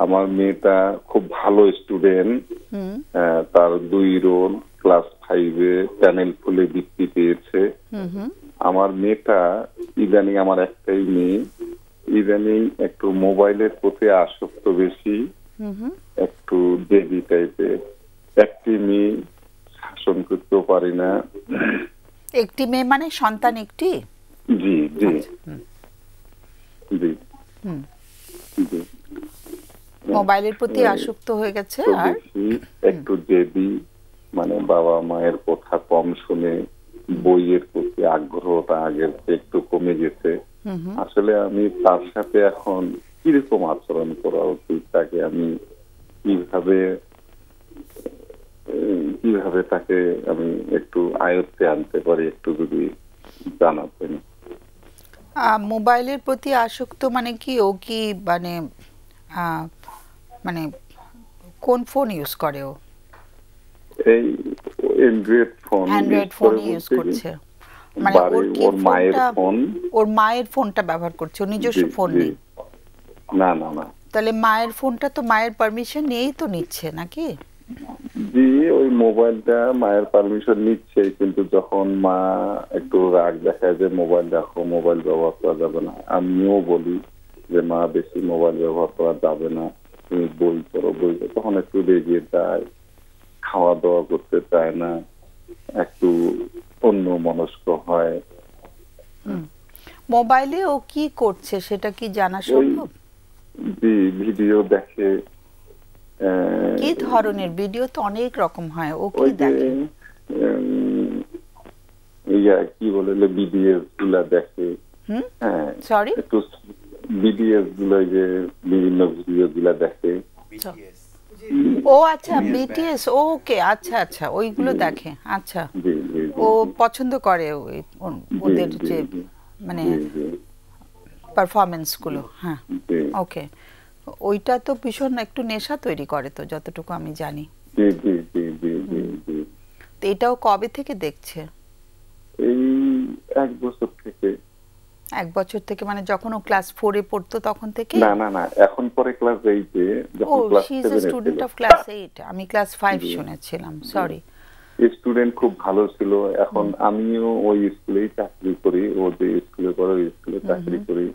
আমার মেয়েটা খুব ভালো স্টুডেন্ট, তার 2 রোল ক্লাস 5-এ প্যানেল ফুলে বৃত্তি পেয়েছে। আমার মেয়েটা ইদানিং, আমার একটাই মেয়ে, ইদানিং একটু মোবাইলের প্রতি আসক্ত বেশি, একটু জেদি টাইপের। একটি মেয়ে শাসন করতেও পারি না। একটি মেয়ে মানে সন্তান একটি? জি জি জি জি। মোবাইলের প্রতি আসক্ত হয়ে গেছে আর একটু জেদি, মানে বাবা মায়ের কথা কম শুনে বইয়ের প্রতি আগ্রহটা আগের চেয়ে একটু কমে গেছে। আসলে আমি তার সাথে এখন কিরকম আচরণ করা উচিত, তাকে আমি কিভাবে তাকে আমি একটু আয়ত্তে আনতে পারি, একটু যদি জানাতেন। মোবাইলের প্রতি আসক্ত মানে কি? ও কি মানে মানে কোন ফোন ইউজ করে? ও এই অ্যান্ড্রয়েড ফোন ইউজ করছে, মানে ওর মায়ের ফোন, ওর মায়ের ফোনটা ব্যবহার করছে, ওর নিজস্ব ফোন নেই? না না না। তাহলে মায়ের ফোনটা তো মায়ের পারমিশন নিয়েই তো নিচ্ছে নাকি? জি, ওই মোবাইলটা মায়ের পারমিশন নিচ্ছে, কিন্তু যখন মা একটু রাগ দেখায় যে মোবাইল দেখো, মোবাইল ব্যবহার করা যাবে না, আমিও বলি যে মা বেশি মোবাইল ব্যবহার করা যাবে না, তুমি বই করো, তখন একটু রেগে যায়, খাওয়া দাওয়া করতে চায় না, একটু অন্য মনস্ক হয়। মোবাইলে ও কি করছে সেটা কি জানা সম্ভব? জি, ভিডিও দেখে। কি ধরনের ভিডিও? তো অনেক রকম হয়, ও কি দেখে? কি বলে বিডিএস গুলা দেখে। হ্যাঁ, সরি, একটু বিডিএস গুলো, যে বিভিন্ন ভিডিও গুলা দেখে। ও আচ্ছা, বিটিএস, ওকে, আচ্ছা আচ্ছা, ওইগুলো দেখে। আচ্ছা, ও পছন্দ করে ওদের যে মানে পারফরমেন্স গুলো। হ্যাঁ, ওকে। ওইটা তো ভীষণ একটু নেশা তৈরি করে তো, যতটুকু আমি জানি। তো এটাও কবে থেকে দেখছে? এই 1 বছর থেকে। 1 বছর থেকে মানে যখন ও ক্লাস 4-এ পড়তো তখন থেকে? না না না, এখন পরে ক্লাস 8-এ, যখন class 7 a student of class 8, আমি ক্লাস 5 শুনেছিলাম, সরি। স্টুডেন্ট খুব ভালো ছিল। এখন আমিও ওই স্কুলেই চাকরি করি, ও যে স্কুলে পড়ে ওই স্কুলে চাকরি করি।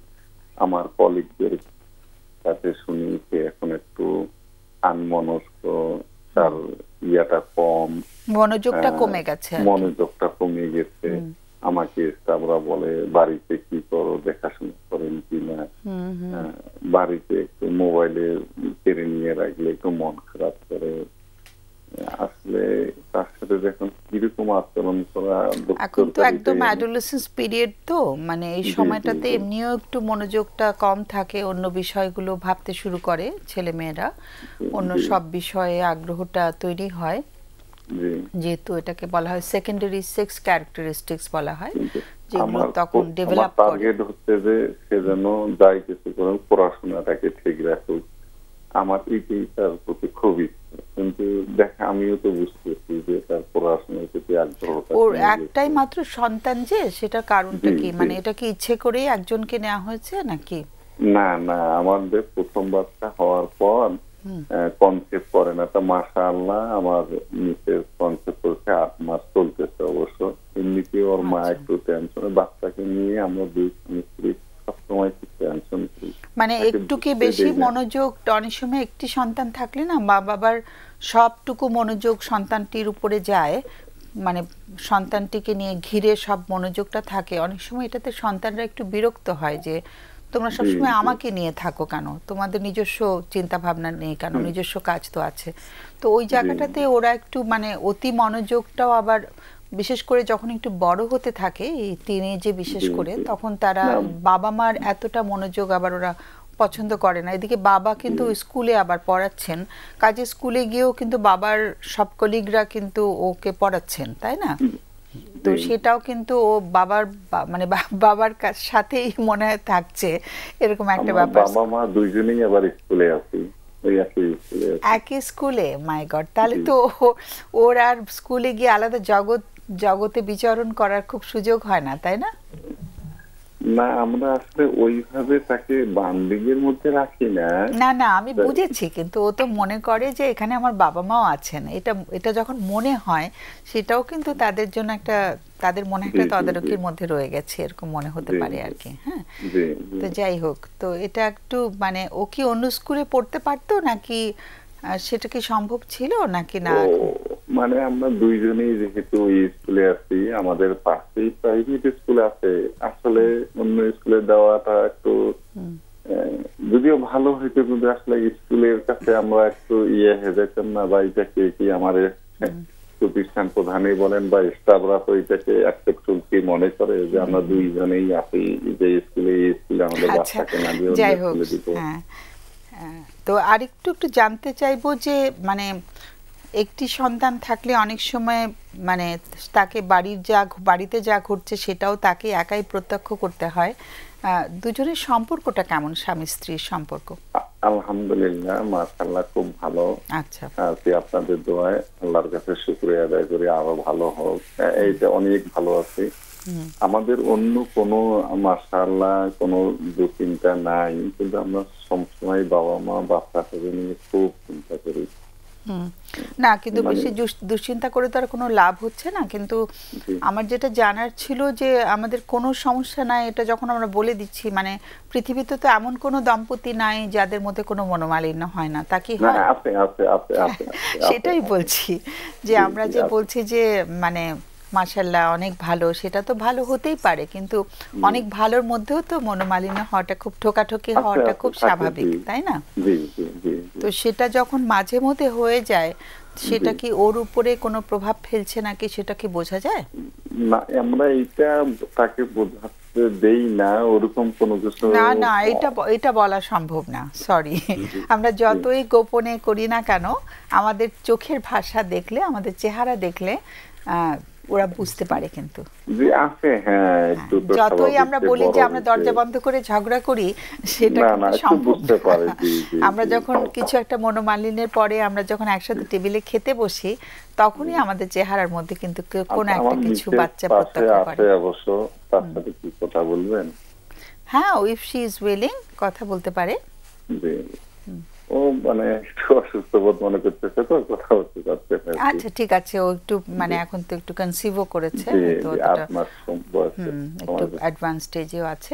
আমার কলিগদের কাছে শুনি যে এখন একটু আনমনস্ক, তার ইয়াটা কম, মনোযোগটা কমে গেছে। মনোযোগটা কমে গেছে। আমাকে স্টাফরা বলে বাড়িতে কি করো, দেখাশোনা করেন কিনা, বাড়িতে একটু মোবাইলে কেড়ে নিয়ে রাখলে একটু মন খারাপ করে। আসলে তার সাথে দেখুন কিরকম আচরণ করা। এখন তো একদম অ্যাডোলেসেন্স পিরিয়ড, তো মানে এই সময়টাতে এমনিও একটু মনোযোগটা কম থাকে, অন্য বিষয়গুলো ভাবতে শুরু করে ছেলে মেয়েরা, অন্য সব বিষয়ে আগ্রহটা তৈরি হয়, যেহেতু এটাকে বলা হয় সেকেন্ডারি সেক্স ক্যারেক্টারিস্টিক্স বলা হয়, যেগুলো তখন ডেভেলপ করে। টার্গেট হচ্ছে যে সে যেন যাই কিছু করে পড়াশোনাটাকে ঠিক রাখুক। আমার এইটাই তার প্রতি খুবই, কিন্তু দেখা আমিও তো বুঝতেছি যে তার পড়াশোনার প্রতি আগ্রহটা। ওর একটাই মাত্র সন্তান, যে সেটার কারণটা কি? মানে এটা কি ইচ্ছে করেই একজনকে নেওয়া হয়েছে নাকি? না না, আমাদের প্রথম বাচ্চা হওয়ার পর কনসেপ্ট করে না, তা মাশাআল্লাহ আমার মিসেস কনসেপ্ট করছে 8 মাস চলতেছে। অবশ্য এমনিতে ওর মা একটু টেনশনে, বাচ্চাকে নিয়ে আমরা 2 স্ত্রী সবসময় টেনশন করি। মানে একটু কি বেশি মনোযোগ অনেক সময় একটি সন্তান থাকলে না, মা বাবার সবটুকু মনোযোগ সন্তানটির উপরে যায়, মানে সন্তানটিকে নিয়ে ঘিরে সব মনোযোগটা থাকে। অনেক সময় এটাতে সন্তানরা একটু বিরক্ত হয় যে তোমরা সবসময় আমাকে নিয়ে থাকো কেন, তোমাদের নিজস্ব চিন্তা ভাবনা নেই কেন, নিজস্ব কাজ তো আছে। তো ওই জায়গাটাতে ওরা একটু মানে অতি মনোযোগটাও, আবার বিশেষ করে যখন একটু বড় হতে থাকে, এই টিনেজে বিশেষ করে, তখন তারা বাবা মার এতটা মনোযোগ আবার ওরা পছন্দ করে না। এদিকে বাবা কিন্তু স্কুলে আবার পড়াচ্ছেন, কাজে স্কুলে গিয়েও কিন্তু বাবার সব কলিগরা কিন্তু ওকে পড়াচ্ছেন, তাই না? তো সেটাও কিন্তু ও বাবার মানে বাবার সাথেই মনে হয় থাকছে, এরকম একটা ব্যাপার। বাবা মা দুইজনেই আবার স্কুলে আছে, একই স্কুলে। মাই গড, তাহলে তো ওর আর স্কুলে গিয়ে আলাদা জগতে বিচরণ করার খুব সুযোগ হয় না, তাই না? না, আমরা আসলে ওইভাবে তাকে বান্ডিং এর মধ্যে রাখি না। না না, আমি বুঝেছি, কিন্তু ও তো মনে করে যে এখানে আমার বাবা মাও আছেন, এটা এটা যখন মনে হয় সেটাও কিন্তু তাদের জন্য একটা, তাদের মনে একটা তদারকির মধ্যে রয়ে গেছে এরকম মনে হতে পারে আর কি। হ্যাঁ, তো যাই হোক, তো এটা একটু মানে ও কি অন্য স্কুলে পড়তে পারতো নাকি সেটা কি সম্ভব ছিল নাকি না? মানে আমরা দুইজনেই যেহেতু ওই স্কুলে আছি, আমাদের পাশেই প্রাইভেট স্কুল আছে, আসলে অন্য স্কুলে দেওয়াটা একটু যদিও ভালো হইতো, কিন্তু আসলে স্কুলের কাছে আমরা একটু হয়ে যেতাম না, বা এটাকে কি আমার প্রতিষ্ঠান প্রধানই বলেন বা স্টাফরা তো এটাকে একটু মনে করে যে আমরা দুইজনেই আছি যে স্কুলে, এই স্কুলে আমাদের বাচ্চাকে না দিয়ে অন্য স্কুলে দিব। তো আরেকটু একটু জানতে চাইবো যে মানে একটি সন্তান থাকলে অনেক সময় মানে তাকে বাড়িতে যা ঘটছে সেটাও তাকে একাই প্রত্যক্ষ করতে হয়। দুজনের সম্পর্কটা কেমন, স্বামী স্ত্রীর সম্পর্ক? আলহামদুলিল্লাহ, মাশাআল্লাহ, খুব ভালো। আচ্ছা, আপনাদের দোয়ায় আল্লাহর কাছে শুকরিয়া আদায় করি আরো ভালো হোক। এইটা অনেক ভালো আছে। আমাদের অন্য কোনো মাশাআল্লাহ কোনো দুশ্চিন্তা নাই, কিন্তু আমরা সবসময় বাবা মা বাচ্চাকে নিয়ে খুব চিন্তা করি। না, কিন্তু বেশি দুশ্চিন্তা করে তো আর কোনো লাভ হচ্ছে না। কিন্তু আমার যেটা জানার ছিল যে আমাদের কোনো সমস্যা নাই, এটা যখন আমরা বলে দিচ্ছি, মানে পৃথিবীতে তো এমন কোনো দম্পতি নাই যাদের মধ্যে কোনো মনোমালিন্য হয় না, তা কি হয়? সেটাই বলছি যে আমরা যে বলছি যে মানে মাশাআল্লাহ অনেক ভালো, সেটা তো ভালো হতেই পারে, কিন্তু অনেক ভালোর মধ্যেও তো মনোমালিন্য হওয়াটা, খুব ঠোকাঠকি হওয়াটা খুব স্বাভাবিক, তাই না? তো সেটা যখন মাঝে মধ্যে হয়ে যায়, সেটা কি ওর উপরে কোনো প্রভাব ফেলছে নাকি সেটা কি বোঝা যায়? না, আমরা এটা তাকে বোঝাতে দেই না, ওরকম কোনো কিছু না না, এটা বলা সম্ভব না, সরি। আমরা যতই গোপনে করি না কেন, আমাদের চোখের ভাষা দেখলে, আমাদের চেহারা দেখলে ওরা বুঝতে পারে। কিন্তু যতই আমরা বলি যে আমরা দরজা বন্ধ করে ঝগড়া করি, সেটা কিন্তু সম্ভব না। আমরা যখন কিছু একটা মনোমালিন্যের পরে আমরা যখন একসাথে টেবিলে খেতে বসি, তখনই আমাদের চেহারার মধ্যে কিন্তু কোন একটা কিছু বাচ্চা প্রত্যক্ষ করে। অবশ্য তার সাথে কি কথা বলবেন? হ্যাঁ, ইফ শি ইজ উইলিং কথা বলতে পারে। ও মানে একটু অসুস্থ বোধ মনে করতেছে, তো কথা বলতে পারছে না। আচ্ছা, ঠিক আছে, ও একটু মানে এখন তো একটু কনসিভও করেছে, তো একটু অ্যাডভান্স স্টেজেও আছে।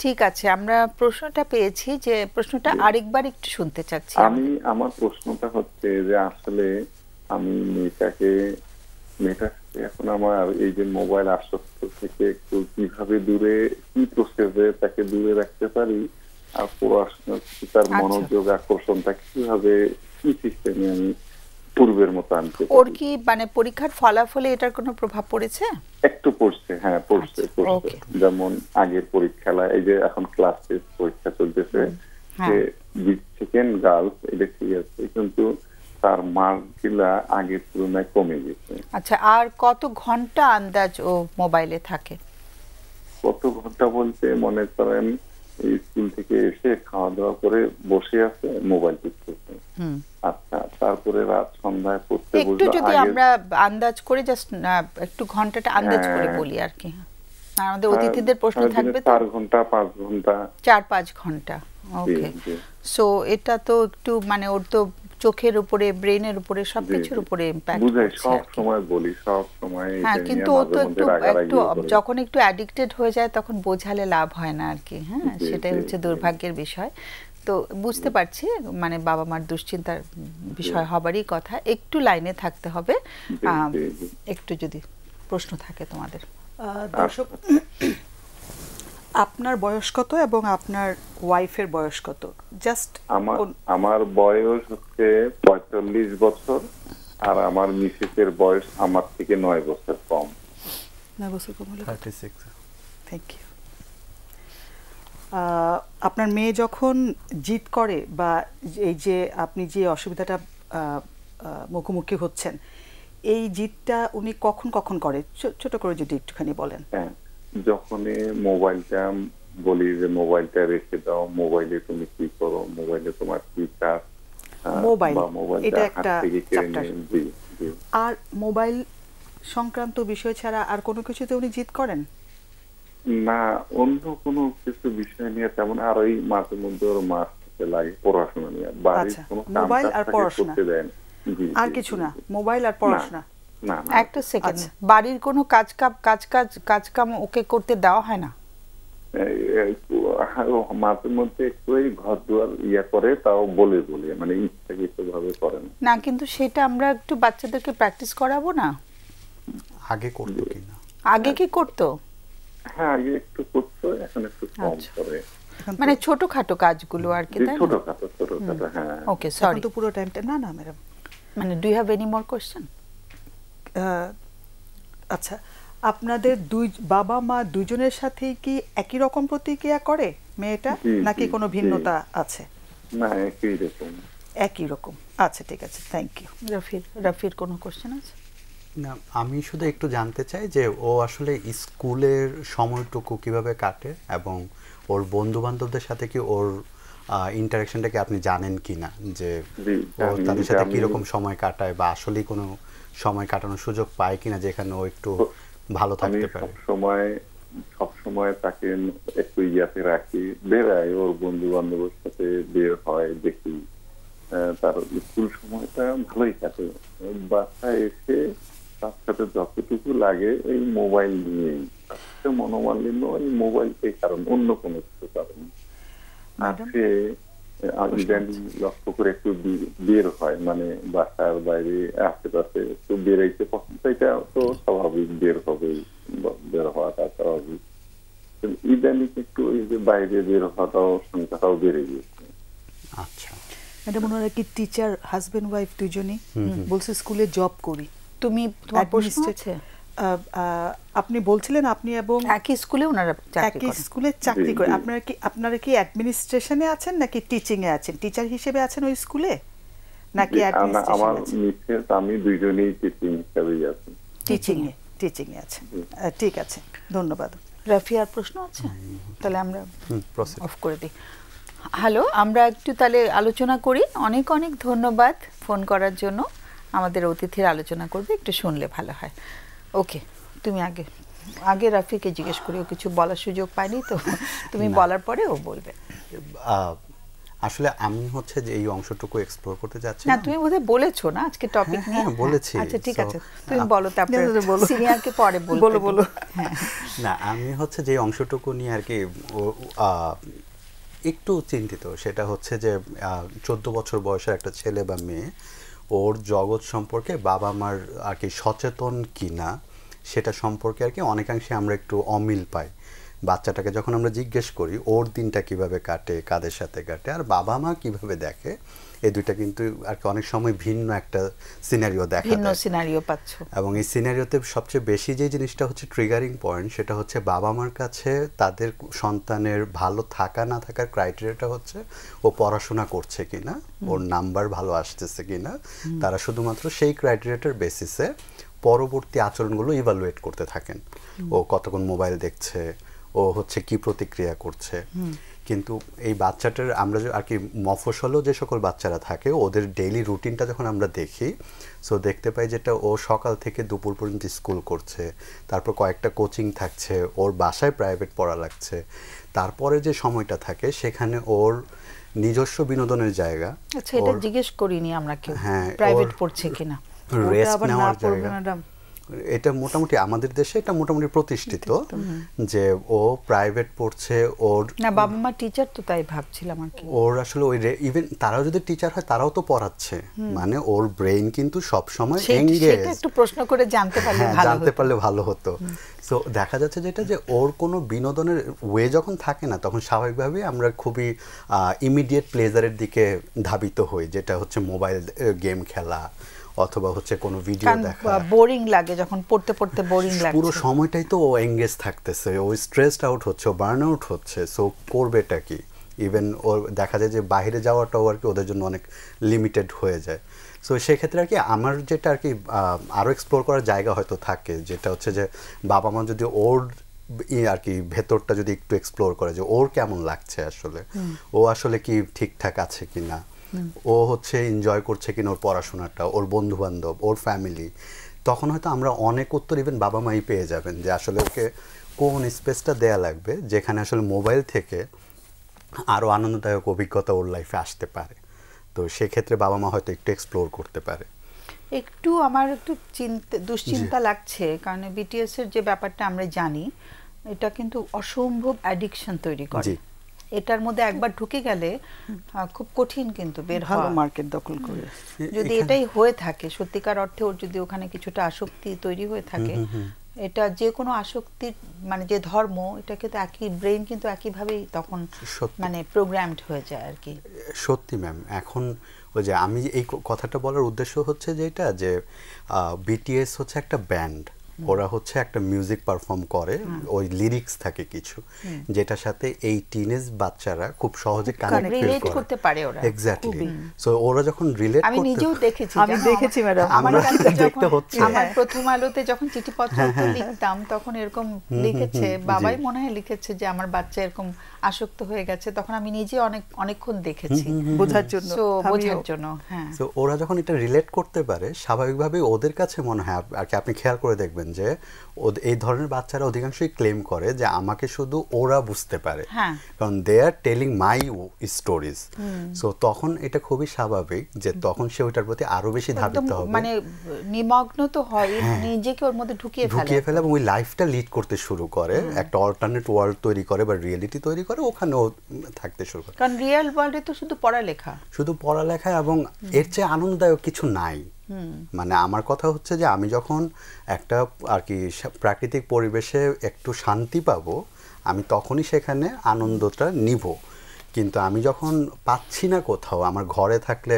ঠিক আছে, আমরা প্রশ্নটা পেয়েছি, যে প্রশ্নটা আরেকবার একটু শুনতে চাচ্ছি। আমার প্রশ্নটা হচ্ছে যে আসলে আমি মেয়েটাকে এখন আমার এই যে মোবাইল আসক্ত থেকে একটু কিভাবে দূরে, কি প্রসেসে তাকে দূরে রাখতে পারি, আর পড়াশোনার তার মনোযোগ আকর্ষণটা কিভাবে, কি সিস্টেমে আমি পূর্বের মতো আনতে পারি? ওর কি মানে পরীক্ষার ফলাফলে এটার কোনো প্রভাব পড়েছে? একটু পড়ছে, হ্যাঁ পড়ছে। যেমন আগের পরীক্ষা, এই যে এখন ক্লাস টেস্ট পরীক্ষা চলতেছে, যে সেকেন্ড গার্লস, এটা ঠিক আছে, কিন্তু তার মার্কগুলা আগের তুলনায় কমে গেছে। আচ্ছা, আর কত ঘন্টা আন্দাজ ও মোবাইলে থাকে? কত ঘন্টা বলতে মনে করেন স্কুল থেকে এসে খাওয়া দাওয়া করে বসে আছে, মোবাইল টিপতেছে। আচ্ছা, তারপরে রাত সন্ধ্যায় পড়তে বসে। একটু যদি আমরা আন্দাজ করে জাস্ট একটু ঘন্টাটা আন্দাজ করে বলি আর কি, আমাদের অতিথিদের প্রশ্ন থাকবে। 4 ঘন্টা 5 ঘন্টা 4-5 ঘন্টা। ওকে, সো এটা তো একটু মানে ওর তো চোখের উপরে, ব্রেনের উপরে, সবকিছুর উপরে ইমপ্যাক্ট বুঝাই, সব সময় বলি, সব সময়। হ্যাঁ, কিন্তু ও তো একটু যখন একটু অ্যাডিক্টেড হয়ে যায় তখন বোঝালে লাভ হয় না আর কি। হ্যাঁ, সেটাই হচ্ছে দুর্ভাগ্যের বিষয়। তো বুঝতে পারছি মানে বাবা মার দুশ্চিন্তার বিষয় হবারই কথা। একটু লাইনে থাকতে হবে, একটু যদি প্রশ্ন থাকে তোমাদের। দর্শক, আপনার বয়স কত এবং আপনার ওয়াইফের বয়স কত? জাস্ট আমার বয়স হচ্ছে 45 বছর, আর আমার মিসেসের বয়স আমার থেকে 9 বছর কম। 9 বছর কম হলো 36। Thank you. আপনার মেয়ে যখন জিদ করে, বা এই যে আপনি যে অসুবিধাটা মুখোমুখি হচ্ছেন, এই জিদটা উনি কখন কখন করে, ছোট করে যদি একটুখানি বলেন। হ্যাঁ, যখন মোবাইলটা বলি যে মোবাইলটা রেখে দাও, মোবাইলে তুমি কি করো, মোবাইলে তোমার কি কাজ, মোবাইল এটা একটা চ্যাপ্টার। আর মোবাইল সংক্রান্ত বিষয় ছাড়া আর কোনো কিছুতে উনি জিদ করেন? না, অন্য কোনো কিছু বিষয় নিয়ে তেমন, আর ওই মাঝে মধ্যে ওর মার সাথে লাগে পড়াশোনা নিয়ে, বাড়ির আচ্ছা, কোনো মোবাইল কাজ আর তাকে পড়াশোনা, করতে দেন। জি, আর জি, কিছু জি, না, জি। মোবাইল আর পড়াশোনা। না না, একটা সেকেন্ড, আচ্ছা। বাড়ির কোনো কাজ কাম ওকে করতে দেওয়া হয় না? মাঝে মধ্যে একটু ওই ঘর দুয়ার করে, তাও বলে বলে, মানে ইচ্ছাকৃত ভাবে করে না। না, কিন্তু সেটা আমরা একটু বাচ্চাদেরকে প্র্যাকটিস করাবো না? আগে করতো কিনা? আগে কি করতো? হ্যাঁ, আগে একটু করতো, এখন একটু কম আচ্ছা। করে। মানে ছোটখাটো কাজগুলো আর কি, তাই না? ছোটখাটো, হ্যাঁ। ওকে, এখন সরি। তো পুরো টাইমটা, না না ম্যাডাম। মানে do you have any more question? আচ্ছা, আপনাদের দুই বাবা মা দুজনের সাথেই কি একই রকম প্রতিক্রিয়া করে মেয়েটা, জি, নাকি জি, কোনো জি। ভিন্নতা আছে? না, একই রকম। একই রকম, আচ্ছা ঠিক আছে, থ্যাংক ইউ। রাফির কোনো কোশ্চেন আছে? না, আমি শুধু একটু জানতে চাই যে ও আসলে স্কুলের সময়টুকু কিভাবে কাটে, এবং ওর বন্ধু বান্ধবদের সাথে কি ওর ইন্টারাকশনটাকে আপনি জানেন কিনা, যে জি, ও জানি, তাদের সাথে জানি। কিরকম সময় কাটায়, বা আসলেই কোনো সময় কাটানোর সুযোগ পায় কিনা যেখানে ও একটু ভালো আমি থাকতে পারে। সব সময় তাকে একটু ইয়াতে রাখি, বেড়ায়, ওর বন্ধু বান্ধবের সাথে বের হয়, দেখি। তার স্কুল সময়টা ভালোই কাটে। বাসায় এসে তার সাথে যতটুকু লাগে এই মোবাইল নিয়েই, মনোমালিন্য ওই মোবাইলটাই কারণ, অন্য কোনো কিছু কারণ। আর সে ইদানিং লক্ষ্য করে একটু বের হয়, মানে বাসার বাইরে আশেপাশে একটু বেরোইতে পছন্দ, এটা তো স্বাভাবিক, বের হওয়াটা স্বাভাবিক। ইদানিং একটু ওই যে বাইরে বের হওয়াটাও সংখ্যাটাও বেড়ে গিয়েছে। আচ্ছা ম্যাডাম, ওনারা কি টিচার, হাজবেন্ড ওয়াইফ দুজনেই? বলছে স্কুলে জব করি। তোমার প্রশ্ন আছে? আপনি বলছিলেন আপনি এবং একই স্কুলে ওনারা চাকরি একই করেন? স্কুলে চাকরি জি, করে। জি। আপনারা কি অ্যাডমিনিস্ট্রেশনে আছেন নাকি টিচিং এ আছেন? টিচার হিসেবে আছেন ওই স্কুলে নাকি আমার অ্যাডমিনিস্ট্রেশনে আছেন? মিসেস, আমি দুইজনেই টিচিং হিসাবেই আছি। টিচিং এ আছেন। ঠিক আছে, ধন্যবাদ। রাফি, আর প্রশ্ন আছে? তাহলে আমরা proceed. অফ করে দিই। হ্যালো, আমরা একটু তাহলে আলোচনা করি। অনেক অনেক ধন্যবাদ ফোন করার জন্য। আমাদের অতিথির আলোচনা করবে, একটু শুনলে ভালো হয়। ওকে, তুমি আগে রাফিকে জিজ্ঞেস করি, ও কিছু বলার সুযোগ পায়নি তো, তুমি বলার পরে ও বলবে। আসলে আমি হচ্ছে যে এই অংশটুকু এক্সপ্লোর করতে যাচ্ছি না, তুমি বোধহয় বলেছো না আজকে টপিক নিয়ে? হ্যাঁ, বলেছি। আচ্ছা ঠিক So, আছে, তুমি বলো, তারপরে বলো। সিনিয়রকে পরে বলতে বলো, বলো। দিই। হ্যাঁ। না, আমি হচ্ছে যে অংশটুকু নিয়ে আর কি একটু চিন্তিত। সেটা হচ্ছে যে 14 বছর বয়সের একটা ছেলে বা মেয়ে, ওর জগৎ সম্পর্কে বাবা মার আর কি সচেতন কিনা সেটা সম্পর্কে আর কি অনেকাংশে আমরা একটু অমিল পাই। বাচ্চাটাকে যখন আমরা জিজ্ঞেস করি ওর দিনটা কিভাবে কাটে, কাদের সাথে কাটে, আর বাবা মা কিভাবে দেখে, এই দুইটা কিন্তু আর কি অনেক সময় ভিন্ন একটা সিনারিও দেখা ভিন্ন দেয়। সিনারিও পাচ্ছ। এবং এই সিনারিওতে সবচেয়ে বেশি যে জিনিসটা হচ্ছে ট্রিগারিং পয়েন্ট, সেটা হচ্ছে বাবা মার কাছে তাদের সন্তানের ভালো থাকা না থাকার ক্রাইটেরিয়াটা হচ্ছে ও পড়াশোনা করছে কিনা, ওর নাম্বার ভালো আসতেছে কিনা। তারা শুধুমাত্র সেই ক্রাইটেরিয়াটার বেসিসে পরবর্তী আচরণগুলো ইভালুয়েট করতে থাকেন। ও কতক্ষণ মোবাইল দেখছে, ও হচ্ছে কি প্রতিক্রিয়া করছে। কিন্তু এই বাচ্চাটার আমরা আর কি মফস্বলেও যে সকল বাচ্চারা থাকে, ওদের ডেইলি রুটিনটা যখন আমরা দেখি, সো দেখতে পাই যেটা ও সকাল থেকে দুপুর পর্যন্ত স্কুল করছে, তারপর কয়েকটা কোচিং থাকছে, ওর বাসায় প্রাইভেট পড়া লাগছে, তারপরে যে সময়টা থাকে সেখানে ওর নিজস্ব বিনোদনের জায়গা। আচ্ছা, এটা জিজ্ঞেস করিনি আমরা কেউ, হ্যাঁ, প্রাইভেট ওর পড়ছে কিনা। রেস্ট আবার না নেওয়ার পড়বে জায়গা। ম্যাডাম। এটা মোটামুটি আমাদের দেশে এটা মোটামুটি প্রতিষ্ঠিত যে ও প্রাইভেট পড়ছে। ওর না, বাবা মা টিচার তো, তাই ভাবছিলাম আর কি। ওর আসলে ওই ইভেন তারাও যদি টিচার হয় তারাও তো পড়াচ্ছে, মানে ওর ব্রেইন কিন্তু সব সময় এনগেজ। সেটা একটু প্রশ্ন করে জানতে পারলে ভালো জানতে হতো। পারলে ভালো হতো। সো দেখা যাচ্ছে যেটা যে ওর কোনো বিনোদনের ওয়ে যখন থাকে না, তখন স্বাভাবিকভাবেই আমরা খুবই ইমিডিয়েট প্লেজারের দিকে ধাবিত হই, যেটা হচ্ছে মোবাইল গেম খেলা অথবা হচ্ছে কোনো ভিডিও দেখা। বোরিং লাগে যখন পড়তে পড়তে, বোরিং লাগে। পুরো সময়টাই তো ও এঙ্গেজ থাকতেছে, ও স্ট্রেসড আউট হচ্ছে, ও বার্ন আউট হচ্ছে। সো করবেটা কি? ইভেন ওর দেখা যায় যে বাইরে যাওয়াটাও আর কি ওদের জন্য অনেক লিমিটেড হয়ে যায়। সো সেক্ষেত্রে আর কি আমার যেটা আর কি আরও এক্সপ্লোর করার জায়গা হয়তো থাকে, যেটা হচ্ছে যে বাবা মা যদি ওর আর কি ভেতরটা যদি একটু এক্সপ্লোর করে যে ওর কেমন লাগছে আসলে, ও আসলে কি ঠিকঠাক আছে কিনা, ও হচ্ছে এনজয় করছে কিনা ওর পড়াশোনাটা, ওর বন্ধু বান্ধব, ওর ফ্যামিলি, তখন হয়তো আমরা অনেক উত্তর ইভেন বাবা মাই পেয়ে যাবেন যে আসলে ওকে কোন স্পেসটা দেয়া লাগবে যেখানে আসলে মোবাইল থেকে আরো আনন্দদায়ক অভিজ্ঞতা ওর লাইফে আসতে পারে। তো সেক্ষেত্রে বাবা মা হয়তো একটু এক্সপ্লোর করতে পারে। একটু আমার একটু দুশ্চিন্তা লাগছে, কারণ বিটিএস এর যে ব্যাপারটা আমরা জানি, এটা কিন্তু অসম্ভব অ্যাডিকশন তৈরি করে। এটার মধ্যে একবার ঢুকে গেলে খুব কঠিন কিন্তু বের হওয়া, মার্কেট দখল করে। যদি এটাই হয়ে থাকে সত্যিকার অর্থে, ওর যদি ওখানে কিছুটা আসক্তি তৈরি হয়ে থাকে, এটা যে কোনো আসক্তির মানে যে ধর্ম, এটা কিন্তু একই ব্রেন কিন্তু একইভাবেই তখন মানে প্রোগ্রামড হয়ে যায় আর কি। সত্যি ম্যাম, এখন ওই যে আমি এই কথাটা বলার উদ্দেশ্য হচ্ছে যেটা যে বিটিএস হচ্ছে একটা ব্যান্ড, ওরা হচ্ছে একটা মিউজিক পারফর্ম করে, ওই লিরিক্স থাকে কিছু যেটার সাথে এই টিনেজ বাচ্চারা খুব সহজে কানেক্ট করতে পারে ওরা। এক্স্যাক্টলি। সো ওরা যখন রিলেট করতে, আমি নিজেও দেখেছি, আমি দেখেছি ম্যাডাম, আমার দেখতে হচ্ছে আমার প্রথম আলোতে যখন চিঠিপত্র লিখতাম তখন এরকম লিখেছে, বাবাই মনে হয় লিখেছে যে আমার বাচ্চা এরকম আসক্ত হয়ে গেছে, তখন আমি নিজে অনেকক্ষণ দেখেছি বোঝার জন্য। হ্যাঁ, সো ওরা যখন এটা রিলেট করতে পারে, স্বাভাবিকভাবে ওদের কাছে মনে হয়, আর কি আপনি খেয়াল করে দেখবেন যে এই ধরনের বাচ্চারা অধিকাংশই ক্লেম করে যে আমাকে শুধু ওরা বুঝতে পারে, কারণ they are telling my stories. So তখন এটা খুবই স্বাভাবিক যে তখন সে ওইটার প্রতি আরো বেশি ধাবিত হবে, মানে নিমগ্ন তো হয়, নিজেকে ওর মধ্যে ঢুকিয়ে ফেলে এবং ওই লাইফটা লিড করতে শুরু করে, একটা অল্টারনেট ওয়ার্ল্ড তৈরি করে বা রিয়েলিটি তৈরি করে, ওখানেও থাকতে শুরু করে। কারণ রিয়েল ওয়ার্ল্ডে তো শুধু পড়ালেখা এবং এর চেয়ে আনন্দদায়ক কিছু নাই। মানে আমার কথা হচ্ছে যে আমি যখন একটা আর কি প্রাকৃতিক পরিবেশে একটু শান্তি পাবো, আমি তখনই সেখানে আনন্দটা নিব। কিন্তু আমি যখন পাচ্ছি না কোথাও, আমার ঘরে থাকলে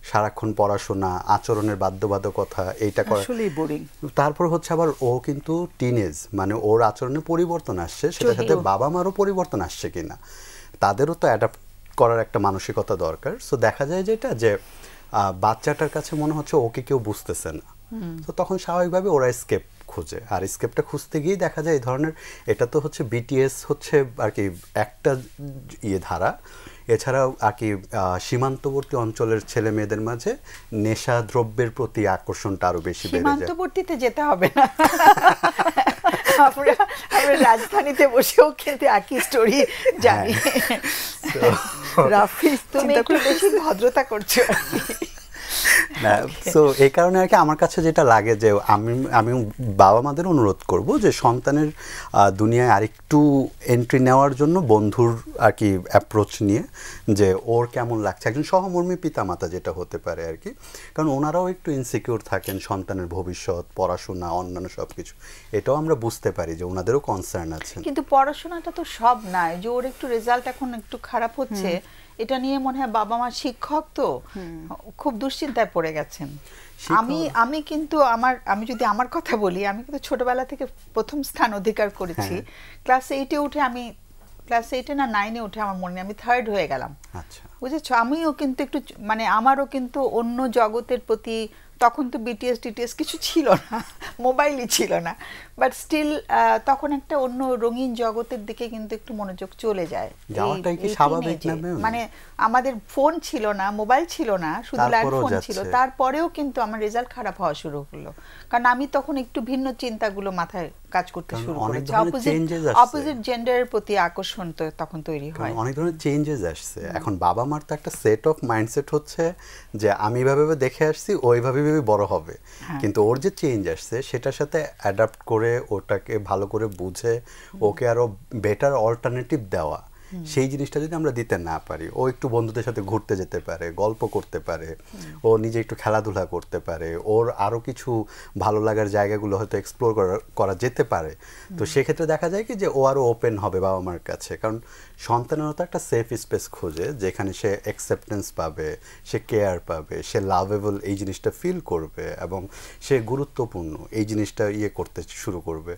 সারাক্ষণ পড়াশোনা, আচরণের বাধ্যবাধকতা, এইটা করা আসলেই বোরিং। তারপর হচ্ছে আবার ও কিন্তু টিনেজ, মানে ওর আচরণে পরিবর্তন আসছে, সেটার সাথে বাবা মারও পরিবর্তন আসছে কিনা, তাদেরও তো অ্যাডাপ্ট করার একটা মানসিকতা দরকার। সো দেখা যায় যেটা যে বাচ্চাটার কাছে মনে হচ্ছে ওকে কেউ বুঝতেছে না, তো তখন স্বাভাবিকভাবে ওরা স্কেপ খুঁজে, আর স্কেপটা খুঁজতে গিয়েই দেখা যায় এই ধরনের, এটা তো হচ্ছে বিটিএস হচ্ছে আর কি একটা ধারা, এছাড়াও আর কি সীমান্তবর্তী অঞ্চলের ছেলে মেয়েদের মাঝে নেশা দ্রব্যের প্রতি আকর্ষণটা আরো বেশি বেড়ে যায়। সীমান্তবর্তীতে যেতে হবে না, আমরা রাজধানীতে বসেও কিন্তু একই স্টোরি জানি। রাফি, তুমি একটু বেশি ভদ্রতা করছো না। সো এই কারণে আর কি আমার কাছে যেটা লাগে যে আমি বাবা মাদের অনুরোধ করব যে সন্তানের দুনিয়ায় আরেকটু এন্ট্রি নেওয়ার জন্য বন্ধুর আর কি অ্যাপ্রোচ নিয়ে, যে ওর কেমন লাগছে, একজন সহমর্মী পিতামাতা যেটা হতে পারে আর কি, কারণ ওনারাও একটু ইনসিকিউর থাকেন সন্তানের ভবিষ্যৎ, পড়াশোনা, অন্যান্য সব কিছু, এটাও আমরা বুঝতে পারি যে ওনাদেরও কনসার্ন আছে। কিন্তু পড়াশোনাটা তো সব নাই, যে ওর একটু রেজাল্ট এখন একটু খারাপ হচ্ছে, এটা নিয়ে মনে হয় বাবা মা, শিক্ষক তো খুব দুশ্চিন্তায় পড়ে গেছেন। আমি কিন্তু আমি যদি আমার কথা বলি, আমি কিন্তু ছোটবেলা থেকে প্রথম স্থান অধিকার করেছি। ক্লাস 8-এ উঠে, আমি ক্লাস 8-এ না 9-এ উঠে আমার মনে নেই, আমি 3rd হয়ে গেলাম। আচ্ছা, বুঝেছো, আমিও কিন্তু একটু মানে আমারও কিন্তু অন্য জগতের প্রতি, তখন তো বিটিএস টিটিএস কিছু ছিল না, মোবাইলই ছিল না, বাট স্টিল তখন একটা অন্য রঙিন জগতের দিকে কিন্তু একটু মনোযোগ চলে যায়। মানে আমাদের ফোন ছিল না, মোবাইল ছিল না, শুধু ল্যান্ডফোন ছিল, তারপরেও কিন্তু আমার রেজাল্ট খারাপ হওয়া শুরু হলো, কারণ আমি তখন একটু ভিন্ন চিন্তাগুলো মাথায় কাজ করতে শুরু করেছি, অপোজিট জেন্ডারের প্রতি আকর্ষণ তো তখন তৈরি হয়। অনেক ধরনের চেঞ্জেস আসছে। এখন বাবা মার তো একটা সেট অফ মাইন্ডসেট হচ্ছে যে আমি এইভাবে দেখে আসছি, ওইভাবে বড় হবে, কিন্তু ওর যে চেঞ্জ আসছে সেটার সাথে অ্যাডাপ্ট করে ওটাকে ভালো করে বুঝে ওকে আরো বেটার অল্টারনেটিভ দেওয়া, সেই জিনিসটা যদি আমরা দিতে না পারি, ও একটু বন্ধুদের সাথে ঘুরতে যেতে পারে, গল্প করতে পারে, ও নিজে একটু খেলাধুলা করতে পারে, ওর আরো কিছু ভালো লাগার জায়গাগুলো হয়তো এক্সপ্লোর করা যেতে পারে, তো সেক্ষেত্রে দেখা যায় কি যে ও আরো ওপেন হবে বাবা মার কাছে। কারণ সন্তানের তো একটা সেফ স্পেস খোঁজে যেখানে সে অ্যাকসেপ্টেন্স পাবে, সে কেয়ার পাবে, সে লাভেবল এই জিনিসটা ফিল করবে এবং সে গুরুত্বপূর্ণ এই জিনিসটা করতে শুরু করবে।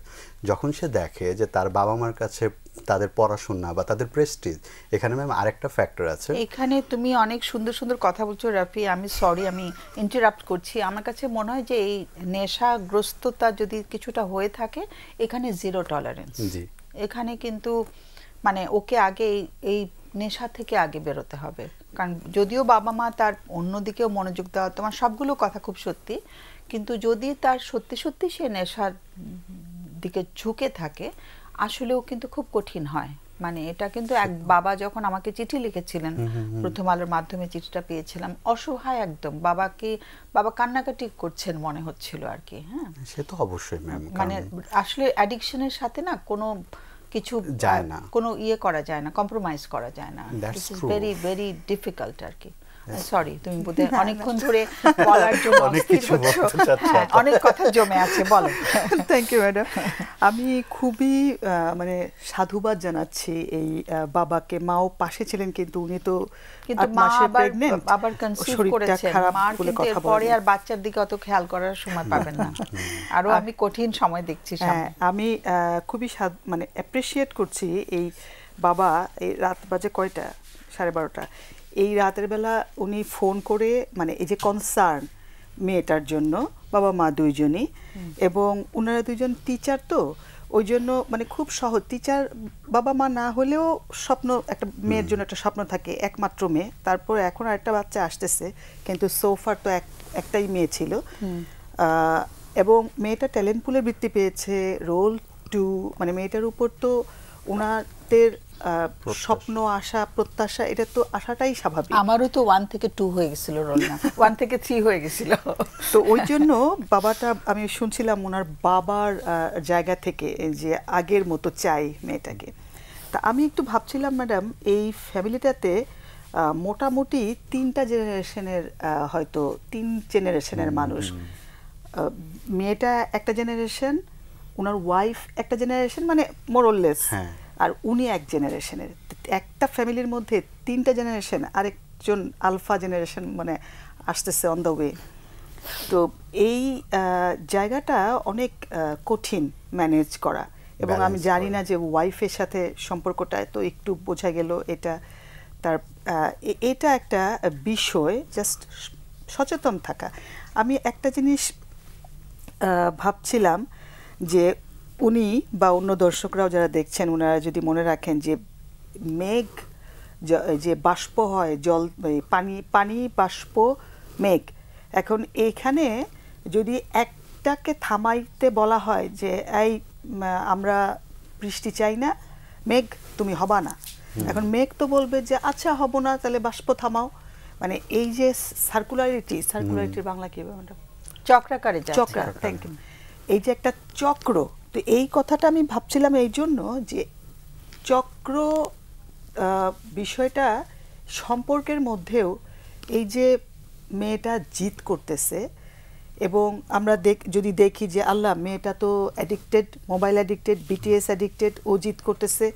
যখন সে দেখে যে তার বাবা মার কাছে তাদের পড়াশোনা বা তাদের প্রেস্টিজ, এখানে ম্যাম আরেকটা ফ্যাক্টর আছে। এখানে তুমি অনেক সুন্দর সুন্দর কথা বলছো রাফি, আমি সরি আমি ইন্টারাপ্ট করছি। আমার কাছে মনে হয় যে এই নেশাগ্রস্ততা যদি কিছুটা হয়ে থাকে, এখানে জিরো টলারেন্স। এখানে কিন্তু মানে ওকে আগে এই নেশা থেকে আগে বেরোতে হবে, কারণ যদিও বাবা মা তার অন্যদিকেও মনোযোগ দেওয়া, তোমার সবগুলো কথা খুব সত্যি, কিন্তু যদি তার সত্যি সত্যি সে নেশার দিকে ঝুঁকে থাকে, আসলেও কিন্তু খুব কঠিন হয়। মানে এটা কিন্তু এক বাবা যখন আমাকে চিঠি লিখেছিলেন, প্রথম আলোর মাধ্যমে চিঠিটা পেয়েছিলাম, অসহায় একদম, বাবা কান্নাকাটি করছেন মনে হচ্ছিল আর কি। হ্যাঁ, সে তো অবশ্যই ম্যাম, মানে আসলে অ্যাডিকশনের সাথে না কোনো কিছু যায় না, কোনো করা যায় না, কম্প্রোমাইজ করা যায় না। ইটস ভেরি ভেরি ডিফিকাল্ট আর কি। সরি, তুমি বোধহয় অনেকক্ষণ ধরে বলার জন্য অস্থির হচ্ছ। অনেক কথা জমে আছে, বলো। Thank you madam. আমি খুবই মানে সাধুবাদ জানাচ্ছি এই বাবাকে। মাও পাশে ছিলেন, কিন্তু উনি তো 8 মাসের প্রেগন্যান্ট, আবার কনসিভ করেছেন। মার কিন্তু এরপরে আর বাচ্চার দিকে অত খেয়াল করার সময় পাবেন না। আরো আমি কঠিন সময় দেখছি সামনে। আমি খুবই মানে অ্যাপ্রিশিয়েট করছি এই বাবা। এই রাত বাজে কয়টা, 12:30, এই রাতের বেলা উনি ফোন করে, মানে এই যে কনসার্ন মেয়েটার জন্য, বাবা মা দুইজনই, এবং ওনারা দুইজন টিচার, তো ওই জন্য মানে খুব সহজ। টিচার বাবা মা না হলেও স্বপ্ন, একটা মেয়ের জন্য একটা স্বপ্ন থাকে, একমাত্র মেয়ে। তারপর এখন আরেকটা বাচ্চা আসতেছে, কিন্তু সোফার তো একটাই মেয়ে ছিল। এবং মেয়েটা ট্যালেন্ট পুলে বৃত্তি পেয়েছে, রোল 2, মানে মেয়েটার উপর তো ওনাদের স্বপ্ন, আশা, প্রত্যাশা, এটা তো আশাটাই স্বাভাবিক। আমারও তো 1 থেকে 2 হয়ে গেছিল রোল, না 1 থেকে 3 হয়ে গেছিল। তো ওই জন্য বাবাটা, আমি শুনছিলাম ওনার বাবার জায়গা থেকে যে আগের মতো চাই মেয়েটাকে। তা আমি একটু ভাবছিলাম ম্যাডাম, এই ফ্যামিলিটাতে মোটামুটি 3টা জেনারেশনের, হয়তো 3 জেনারেশনের মানুষ। মেয়েটা একটা জেনারেশন, ওনার ওয়াইফ একটা জেনারেশন, মানে মোরলেস, আর উনি এক জেনারেশনের। একটা ফ্যামিলির মধ্যে 3টা জেনারেশন, আরেকজন আলফা জেনারেশন মানে আসতেছে অন দ্য ওয়ে। তো এই জায়গাটা অনেক কঠিন ম্যানেজ করা, এবং আমি জানি না যে ওয়াইফের সাথে সম্পর্কটা তো একটু বোঝা গেল, এটা তার এটা একটা বিষয়, জাস্ট সচেতন থাকা। আমি একটা জিনিস ভাবছিলাম যে উনি বা অন্য দর্শকরাও যারা দেখছেন, ওনারা যদি মনে রাখেন যে মেঘ, যে বাষ্প হয়, জল, পানি বাষ্প, মেঘ। এখন এইখানে যদি একটাকে থামাইতে বলা হয় যে এই আমরা বৃষ্টি চাই না, মেঘ তুমি হবা না, এখন মেঘ তো বলবে যে আচ্ছা হব না, তাহলে বাষ্প থামাও। মানে এই যে সার্কুলারিটির বাংলা কি হবে ম্যাডাম? চক্রাকারে, চক্র, থ্যাংক ইউ। এই যে একটা চক্র, তো এই কথাটা আমি ভাবছিলাম এই জন্য যে চক্র বিষয়টা সম্পর্কের মধ্যেও, এই যে মেয়েটা জিদ করতেছে, এবং আমরা যদি দেখি যে আল্লাহ, মেয়েটা তো addicted, mobile addicted, BTS addicted, ও জিদ করতেছে।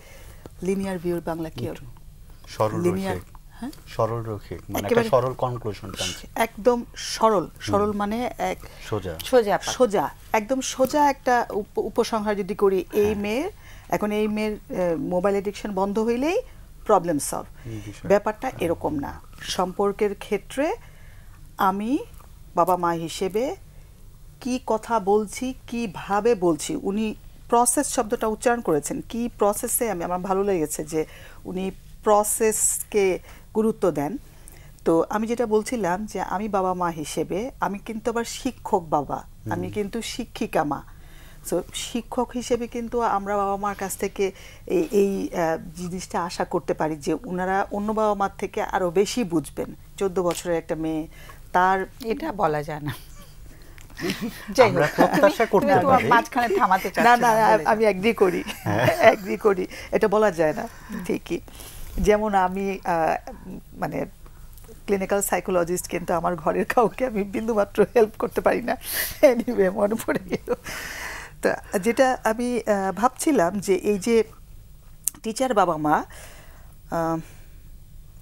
লিনিয়ার ভিউর বাংলা কি হবে? লিনিয়ার, সরল রৈখিক, মানে একটা সরল কনক্লুশন টানছে, একদম সরল। সরল মানে এক সোজা, একদম সোজা একটা উপসংহার যদি করি, এই মেয়ের, এখন এই মেয়ের মোবাইল এডিকশন বন্ধ হইলেই প্রবলেম সলভ। ব্যাপারটা এরকম না। সম্পর্কের ক্ষেত্রে আমি বাবা মা হিসেবে কি কথা বলছি, কিভাবে বলছি, উনি প্রসেস শব্দটা উচ্চারণ করেছেন, কি প্রসেসে, আমার ভালো লেগেছে যে উনি প্রসেসকে গুরুত্ব দেন। তো আমি যেটা বলছিলাম যে আমি বাবা মা হিসেবে, আমি কিন্তু আবার শিক্ষক বাবা, আমি কিন্তু শিক্ষিকা মা। সো শিক্ষক হিসেবে কিন্তু আমরা বাবা মার কাছ থেকে এই জিনিসটা আশা করতে পারি যে ওনারা অন্য বাবা মার থেকে আরো বেশি বুঝবেন। 14 বছরের একটা মেয়ে, তার এটা বলা যায় না। আমি এগ্রি করি, এটা বলা যায় না ঠিকই। যেমন আমি মানে ক্লিনিক্যাল সাইকোলজিস্ট, কিন্তু আমার ঘরের কাউকে আমি বিন্দুমাত্র হেল্প করতে পারি না। এনিওয়ে, মনে পড়ে গেল। তো যেটা আমি ভাবছিলাম যে এই যে টিচার বাবা মা,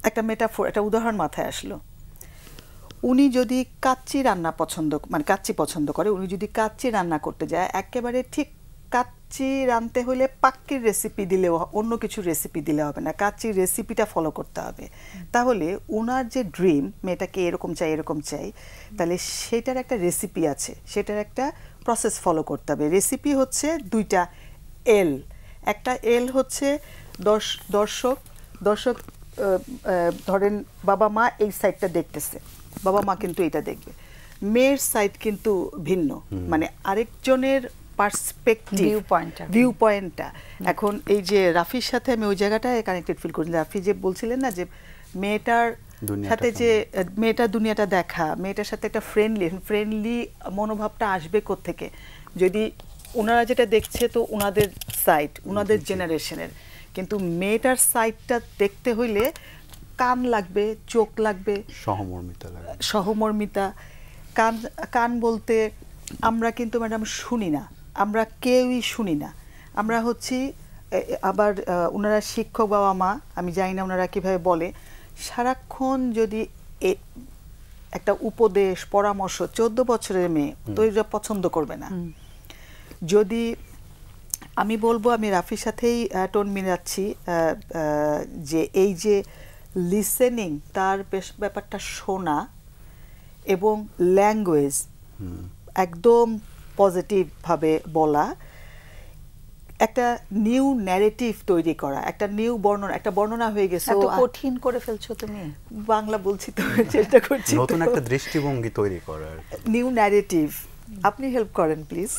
একটা মেটাফোর, একটা উদাহরণ মাথায় আসলো। উনি যদি কাচ্চি রান্না কাচ্চি পছন্দ করে, উনি যদি কাচ্চি রান্না করতে যায়, একেবারে ঠিক কাচ্চি রাঁধতে হলে পাক্কির রেসিপি দিলেও, অন্য কিছু রেসিপি দিলে হবে না, কাচ্চির রেসিপিটা ফলো করতে হবে। তাহলে ওনার যে ড্রিম, মেয়েটাকে এরকম চাই, তাহলে সেটার একটা রেসিপি আছে, সেটার একটা প্রসেস ফলো করতে হবে। রেসিপি হচ্ছে 2টা এল। একটা এল হচ্ছে দর্শক ধরেন বাবা মা এই সাইডটা দেখতেছে, বাবা মা কিন্তু এটা দেখবে। মেয়ের সাইড কিন্তু ভিন্ন, মানে আরেকজনের পার্সপেক্টিভ ভিউ পয়েন্টটা। এখন এই যে রাফির সাথে আমি ওই জায়গাটায় কানেক্টেড ফিল করি। রাফি যে বলছিলেন না যে মেয়েটার সাথে যে মেয়েটার দুনিয়াটা দেখা, মেয়েটার সাথে একটা ফ্রেন্ডলি মনোভাবটা আসবে কোত্থেকে, যদি ওনারা যেটা দেখছে তো ওনাদের সাইড, ওনাদের জেনারেশনের, কিন্তু মেয়েটার সাইডটা দেখতে হইলে কান লাগবে, চোখ লাগবে, সহমর্মিতা। কান বলতে আমরা কিন্তু ম্যাডাম শুনি না, আমরা কেউই শুনি না। আমরা হচ্ছি আবার ওনারা শিক্ষক বাবা মা, আমি জানি না ওনারা কীভাবে বলে, সারাক্ষণ যদি একটা উপদেশ পরামর্শ, 14 বছরের মেয়ে তো এটা পছন্দ করবে না। যদি আমি বলবো, আমি রাফির সাথেই টোন মিলাচ্ছি, যে এই যে লিসেনিং, তার ব্যাপারটা শোনা এবং ল্যাঙ্গুয়েজ একদম পজিটিভভাবে বলা, একটা নিউ ন্যারেটিভ তৈরি করা, একটা নিউ বর্ণনা, একটা বর্ণনা হয়ে গেছে। এত কঠিন করে ফেলছো তুমি। বাংলা বলছি তো, চেষ্টা করছি নতুন একটা দৃষ্টিভঙ্গি তৈরি করার, নিউ ন্যারেটিভ। আপনি হেল্প করেন প্লিজ।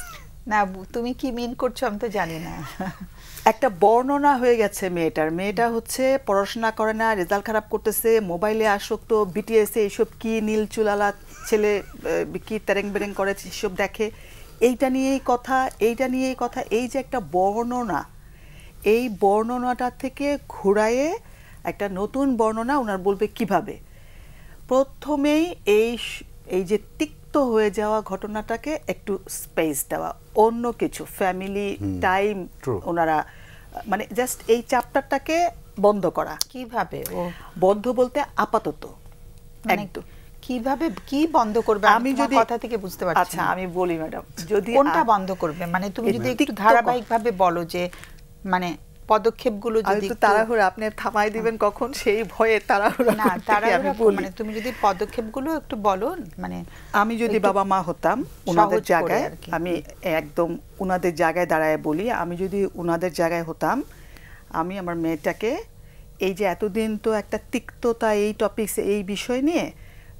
না, তুমি কি মিন করছো আমি তো জানি না। একটা বর্ণনা হয়ে গেছে মেয়েটা হচ্ছে পড়াশোনা করে না, রেজাল্ট খারাপ করতেছে, মোবাইলে আসক্ত, বিটিএস এইসব কি নীল চুলালা ছেলে কি তেরেং বেরেং করে এসব দেখে, এইটা নিয়েই কথা, এই যে একটা বর্ণনা, এই বর্ণনাটা থেকে ঘুরায়ে একটা নতুন বর্ণনা ওনার বলবে কিভাবে। প্রথমেই এই যে তিক্ত হয়ে যাওয়া ঘটনাটাকে একটু স্পেস দেওয়া, অন্য কিছু ফ্যামিলি টাইম ওনারা মানে জাস্ট এই চ্যাপ্টারটাকে বন্ধ করা। কিভাবে বন্ধ বলতে আপাতত একদম কিভাবে কি বন্ধ করবে, আমি যদি কথা থেকে বুঝতে পারছি। আচ্ছা আমি বলি ম্যাডাম, যদি কোনটা বন্ধ করবে, মানে তুমি যদি একটু ধারাবাহিকভাবে বলো যে মানে পদক্ষেপগুলো যদি একটু তাড়াহুড়া আপনি থামাই দিবেন কখন, সেই ভয়ে তাড়াহুড়া না, তাড়াহুড়া মানে তুমি যদি পদক্ষেপগুলো একটু বলো। মানে আমি যদি বাবা মা হতাম ওনাদের জায়গায়, আমি একদম ওনাদের জায়গায় দাঁড়ায় বলি, আমি যদি ওনাদের জায়গায় হতাম, আমি আমার মেয়েটাকে এই যে এতদিন তো একটা তিক্ততা এই টপিকস এই বিষয় নিয়ে,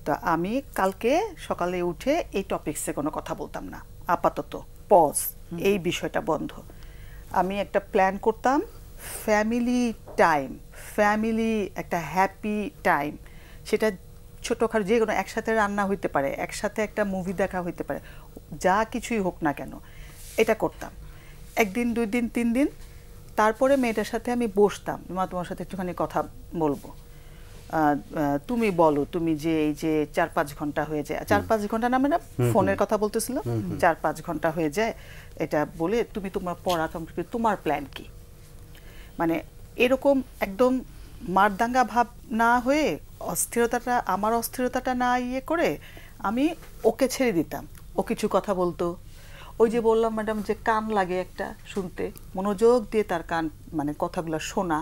তো আমি কালকে সকালে উঠে এই টপিকসে কোনো কথা বলতাম না, আপাতত পজ, এই বিষয়টা বন্ধ। আমি একটা প্ল্যান করতাম, ফ্যামিলি টাইম, ফ্যামিলি একটা হ্যাপি টাইম, সেটা ছোটোখাটো যে কোনো, একসাথে রান্না হইতে পারে, একসাথে একটা মুভি দেখা হইতে পারে, যা কিছুই হোক না কেন, এটা করতাম 1 দিন 2 দিন 3 দিন। তারপরে মেয়েটার সাথে আমি বসতাম, মা তোমার সাথে একটুখানি কথা বলবো, তুমি বলো, তুমি যে এই যে 4-5 ঘন্টা হয়ে যায়, 4-5 ঘন্টা না ম্যাডাম, ফোনের কথা বলতেছিল, 4-5 ঘন্টা হয়ে যায়, এটা বলে তুমি তোমার পড়া কমপ্লিট, তোমার প্ল্যান কি, মানে এরকম একদম মারদাঙ্গা ভাব না হয়ে, অস্থিরতাটা, আমার অস্থিরতাটা না ইয়ে করে আমি ওকে ছেড়ে দিতাম, ও কিছু কথা বলতো। ওই যে বললাম ম্যাডাম যে কান লাগে একটা শুনতে, মনোযোগ দিয়ে তার কান মানে কথাগুলো শোনা,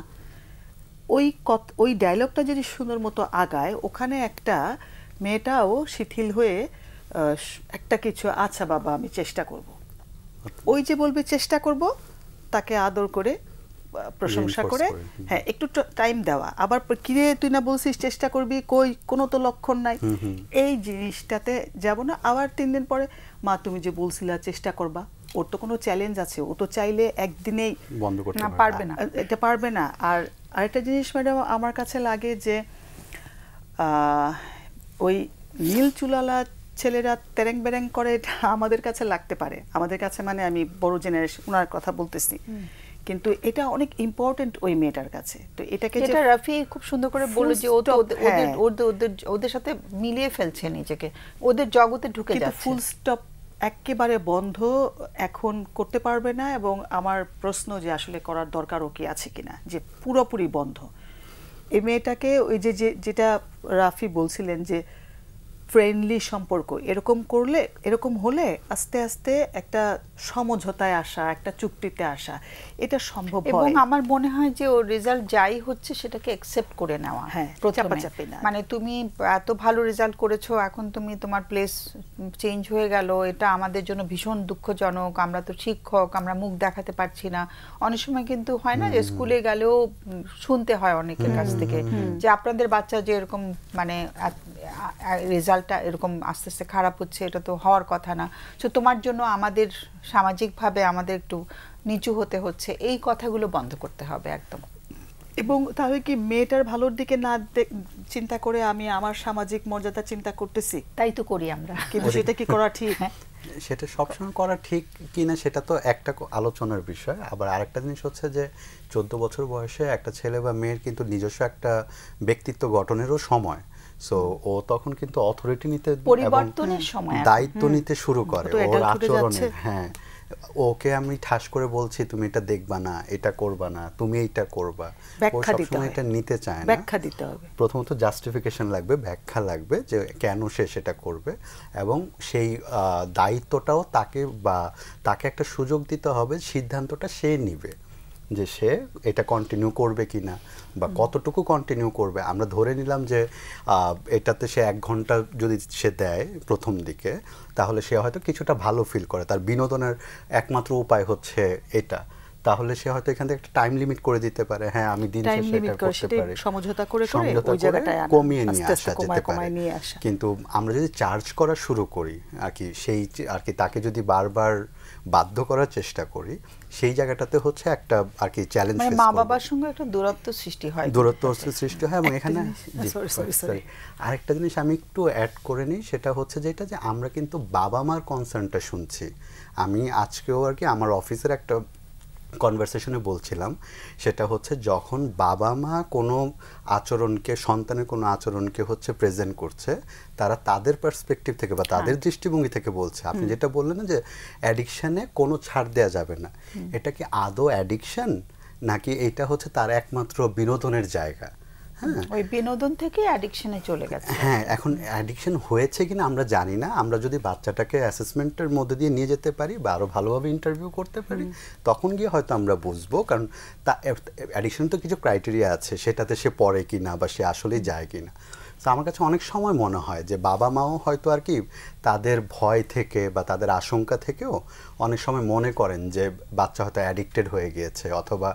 ওই ডায়লগটা যদি সুন্দর মতো আগায়, ওখানে একটা মেয়েটাও শিথিল হয়ে একটা কিছু, আচ্ছা বাবা আমি চেষ্টা করব, ওই যে বলবে চেষ্টা করব, তাকে আদর করে প্রশংসা করে, হ্যাঁ একটু টাইম দেওয়া, আবার কিরে তুই না বলছিস চেষ্টা করবি, কই কোনো তো লক্ষণ নাই, এই জিনিসটাতে যাব না। আবার 3 দিন পরে, মা তুমি যে বলছিলা চেষ্টা করবা, ওর তো কোনো চ্যালেঞ্জ আছে, ও তো চাইলে একদিনেই বন্ধ করতে পারবে না, এটা পারবে না। আর আরেকটা জিনিস ম্যাডাম আমার কাছে লাগে যে ওই নীল চুলালা ছেলেরা তেরেং বেরেং করে, এটা আমাদের কাছে লাগতে পারে, আমাদের কাছে মানে আমি বড় জেনারেশন ওনার কথা বলতেছি, কিন্তু এটা অনেক ইম্পর্টেন্ট ওই মেয়েটার কাছে। তো এটাকে যেটা রাফি খুব সুন্দর করে বলল যে ও তো ওদের সাথে মিলিয়ে ফেলছে নিজেকে, ওদের জগতে ঢুকে যাচ্ছে, ফুল স্টপ একেবারে বন্ধ এখন করতে পারবে না। এবং আমার প্রশ্ন যে আসলে করার দরকার ও কি আছে কিনা, যে পুরোপুরি বন্ধ। এই মেয়েটাকে ওই যে যেটা রাফি বলছিলেন যে ফ্রেন্ডলি সম্পর্ক, এরকম করলে, এরকম হলে আস্তে আস্তে একটা সমঝোতায় আসা, একটা চুক্তিতে আসা, এটা সম্ভব হয়। এবং আমার মনে হয় যে ওর রেজাল্ট যাই হচ্ছে সেটাকে অ্যাকসেপ্ট করে নেওয়া, হ্যাঁ চাপাচাপি না, মানে তুমি এত ভালো রেজাল্ট করেছো, এখন তুমি তোমার প্লেস চেঞ্জ হয়ে গেল, এটা আমাদের জন্য ভীষণ দুঃখজনক, আমরা তো শিক্ষক, আমরা মুখ দেখাতে পারছি না। অনেক সময় কিন্তু হয় না যে স্কুলে গেলেও শুনতে হয় অনেকের কাছ থেকে যে আপনাদের বাচ্চা যে এরকম মানে রেজাল্ট রেজাল্টটা এরকম আস্তে আস্তে খারাপ হচ্ছে, এটা তো হওয়ার কথা না, তো তোমার জন্য আমাদের সামাজিকভাবে আমাদের একটু নিচু হতে হচ্ছে, এই কথাগুলো বন্ধ করতে হবে একদম। এবং তাহলে কি মেয়েটার ভালোর দিকে না চিন্তা করে আমি আমার সামাজিক মর্যাদা চিন্তা করতেছি? তাই তো করি আমরা, কিন্তু সেটা কি করা ঠিক? সেটা সবসময় করা ঠিক কিনা সেটা তো একটা আলোচনার বিষয়। আবার আরেকটা জিনিস হচ্ছে যে 14 বছর বয়সে একটা ছেলে বা মেয়ের কিন্তু নিজস্ব একটা ব্যক্তিত্ব গঠনেরও সময়। সো ও তখন কিন্তু অথরিটি নিতে, পরিবর্তনের সময়, দায়িত্ব নিতে শুরু করে ওর আচরণে। হ্যাঁ, ওকে আমি ঠাস করে বলছি তুমি এটা দেখবা না, এটা করবা না, তুমি এইটা করবা, ও সবসময় এটা নিতে চায় না। ব্যাখ্যা দিতে হবে, প্রথমত জাস্টিফিকেশন লাগবে, ব্যাখ্যা লাগবে যে কেন সে সেটা করবে, এবং সেই দায়িত্বটাও তাকে একটা সুযোগ দিতে হবে, সিদ্ধান্তটা সে নিবে যে সে এটা কন্টিনিউ করবে কিনা বা কতটুকু কন্টিনিউ করবে। আমরা ধরে নিলাম যে এটাতে সে 1 ঘন্টা যদি সে দেয় প্রথম দিকে, তাহলে সে হয়তো কিছুটা ভালো ফিল করে, তার বিনোদনের একমাত্র উপায় হচ্ছে এটা, তাহলে সে হয়তো এখান থেকে একটা টাইম লিমিট করে দিতে পারে। হ্যাঁ, আমি দিন শেষে এটা করতে পারি, সমঝোতা করে ওই জায়গাটায় কমিয়ে নিয়ে আসা যেতে পারে। কিন্তু আমরা যদি চার্জ করা শুরু করি আর কি তাকে যদি বারবার বাধ্য করার চেষ্টা করি, সেই জায়গাটাতে হচ্ছে একটা আর কি চ্যালেঞ্জ, মানে মা বাবার সঙ্গে একটা দূরত্ব সৃষ্টি হয়, এবং এখানে আরেকটা জিনিস আমি একটু অ্যাড করে নিই, সেটা হচ্ছে যে আমরা কিন্তু বাবা মার কনসার্নটা শুনছি। আমি আজকেও আর কি আমার অফিসের একটা কনভারসেশনে বলছিলাম, সেটা হচ্ছে যখন বাবা মা কোনো আচরণকে, সন্তানের কোনো আচরণকে হচ্ছে প্রেজেন্ট করছে, তারা তাদের পার্সপেক্টিভ থেকে বা তাদের দৃষ্টিভঙ্গি থেকে বলছে। আপনি যেটা বললেন না যে অ্যাডিকশানে কোনো ছাড় দেওয়া যাবে না, এটা কি আদৌ অ্যাডিকশান নাকি এটা হচ্ছে তার একমাত্র বিনোদনের জায়গা? হ্যাঁ, ওই বিনোদন থেকে অ্যাডিকশনে চলে গেছে। হ্যাঁ, এখন অ্যাডিকশন হয়েছে কিনা আমরা জানি না। আমরা যদি বাচ্চাটাকে অ্যাসেসমেন্টের মধ্যে দিয়ে নিয়ে যেতে পারি বা আরো ভালোভাবে ইন্টারভিউ করতে পারি, তখন গিয়ে হয়তো আমরা বুঝবো। কারণ অ্যাডিকশন তো কিছু ক্রাইটেরিয়া আছে, সেটাতে সে পড়ে কিনা বা সে আসলেই যায় কিনা। তো আমার কাছে অনেক সময় মনে হয় যে বাবা মাও হয়তো আর কি তাদের ভয় থেকে বা তাদের আশঙ্কা থেকেও অনেক সময় মনে করেন যে বাচ্চা হয়তো অ্যাডিক্টেড হয়ে গিয়েছে, অথবা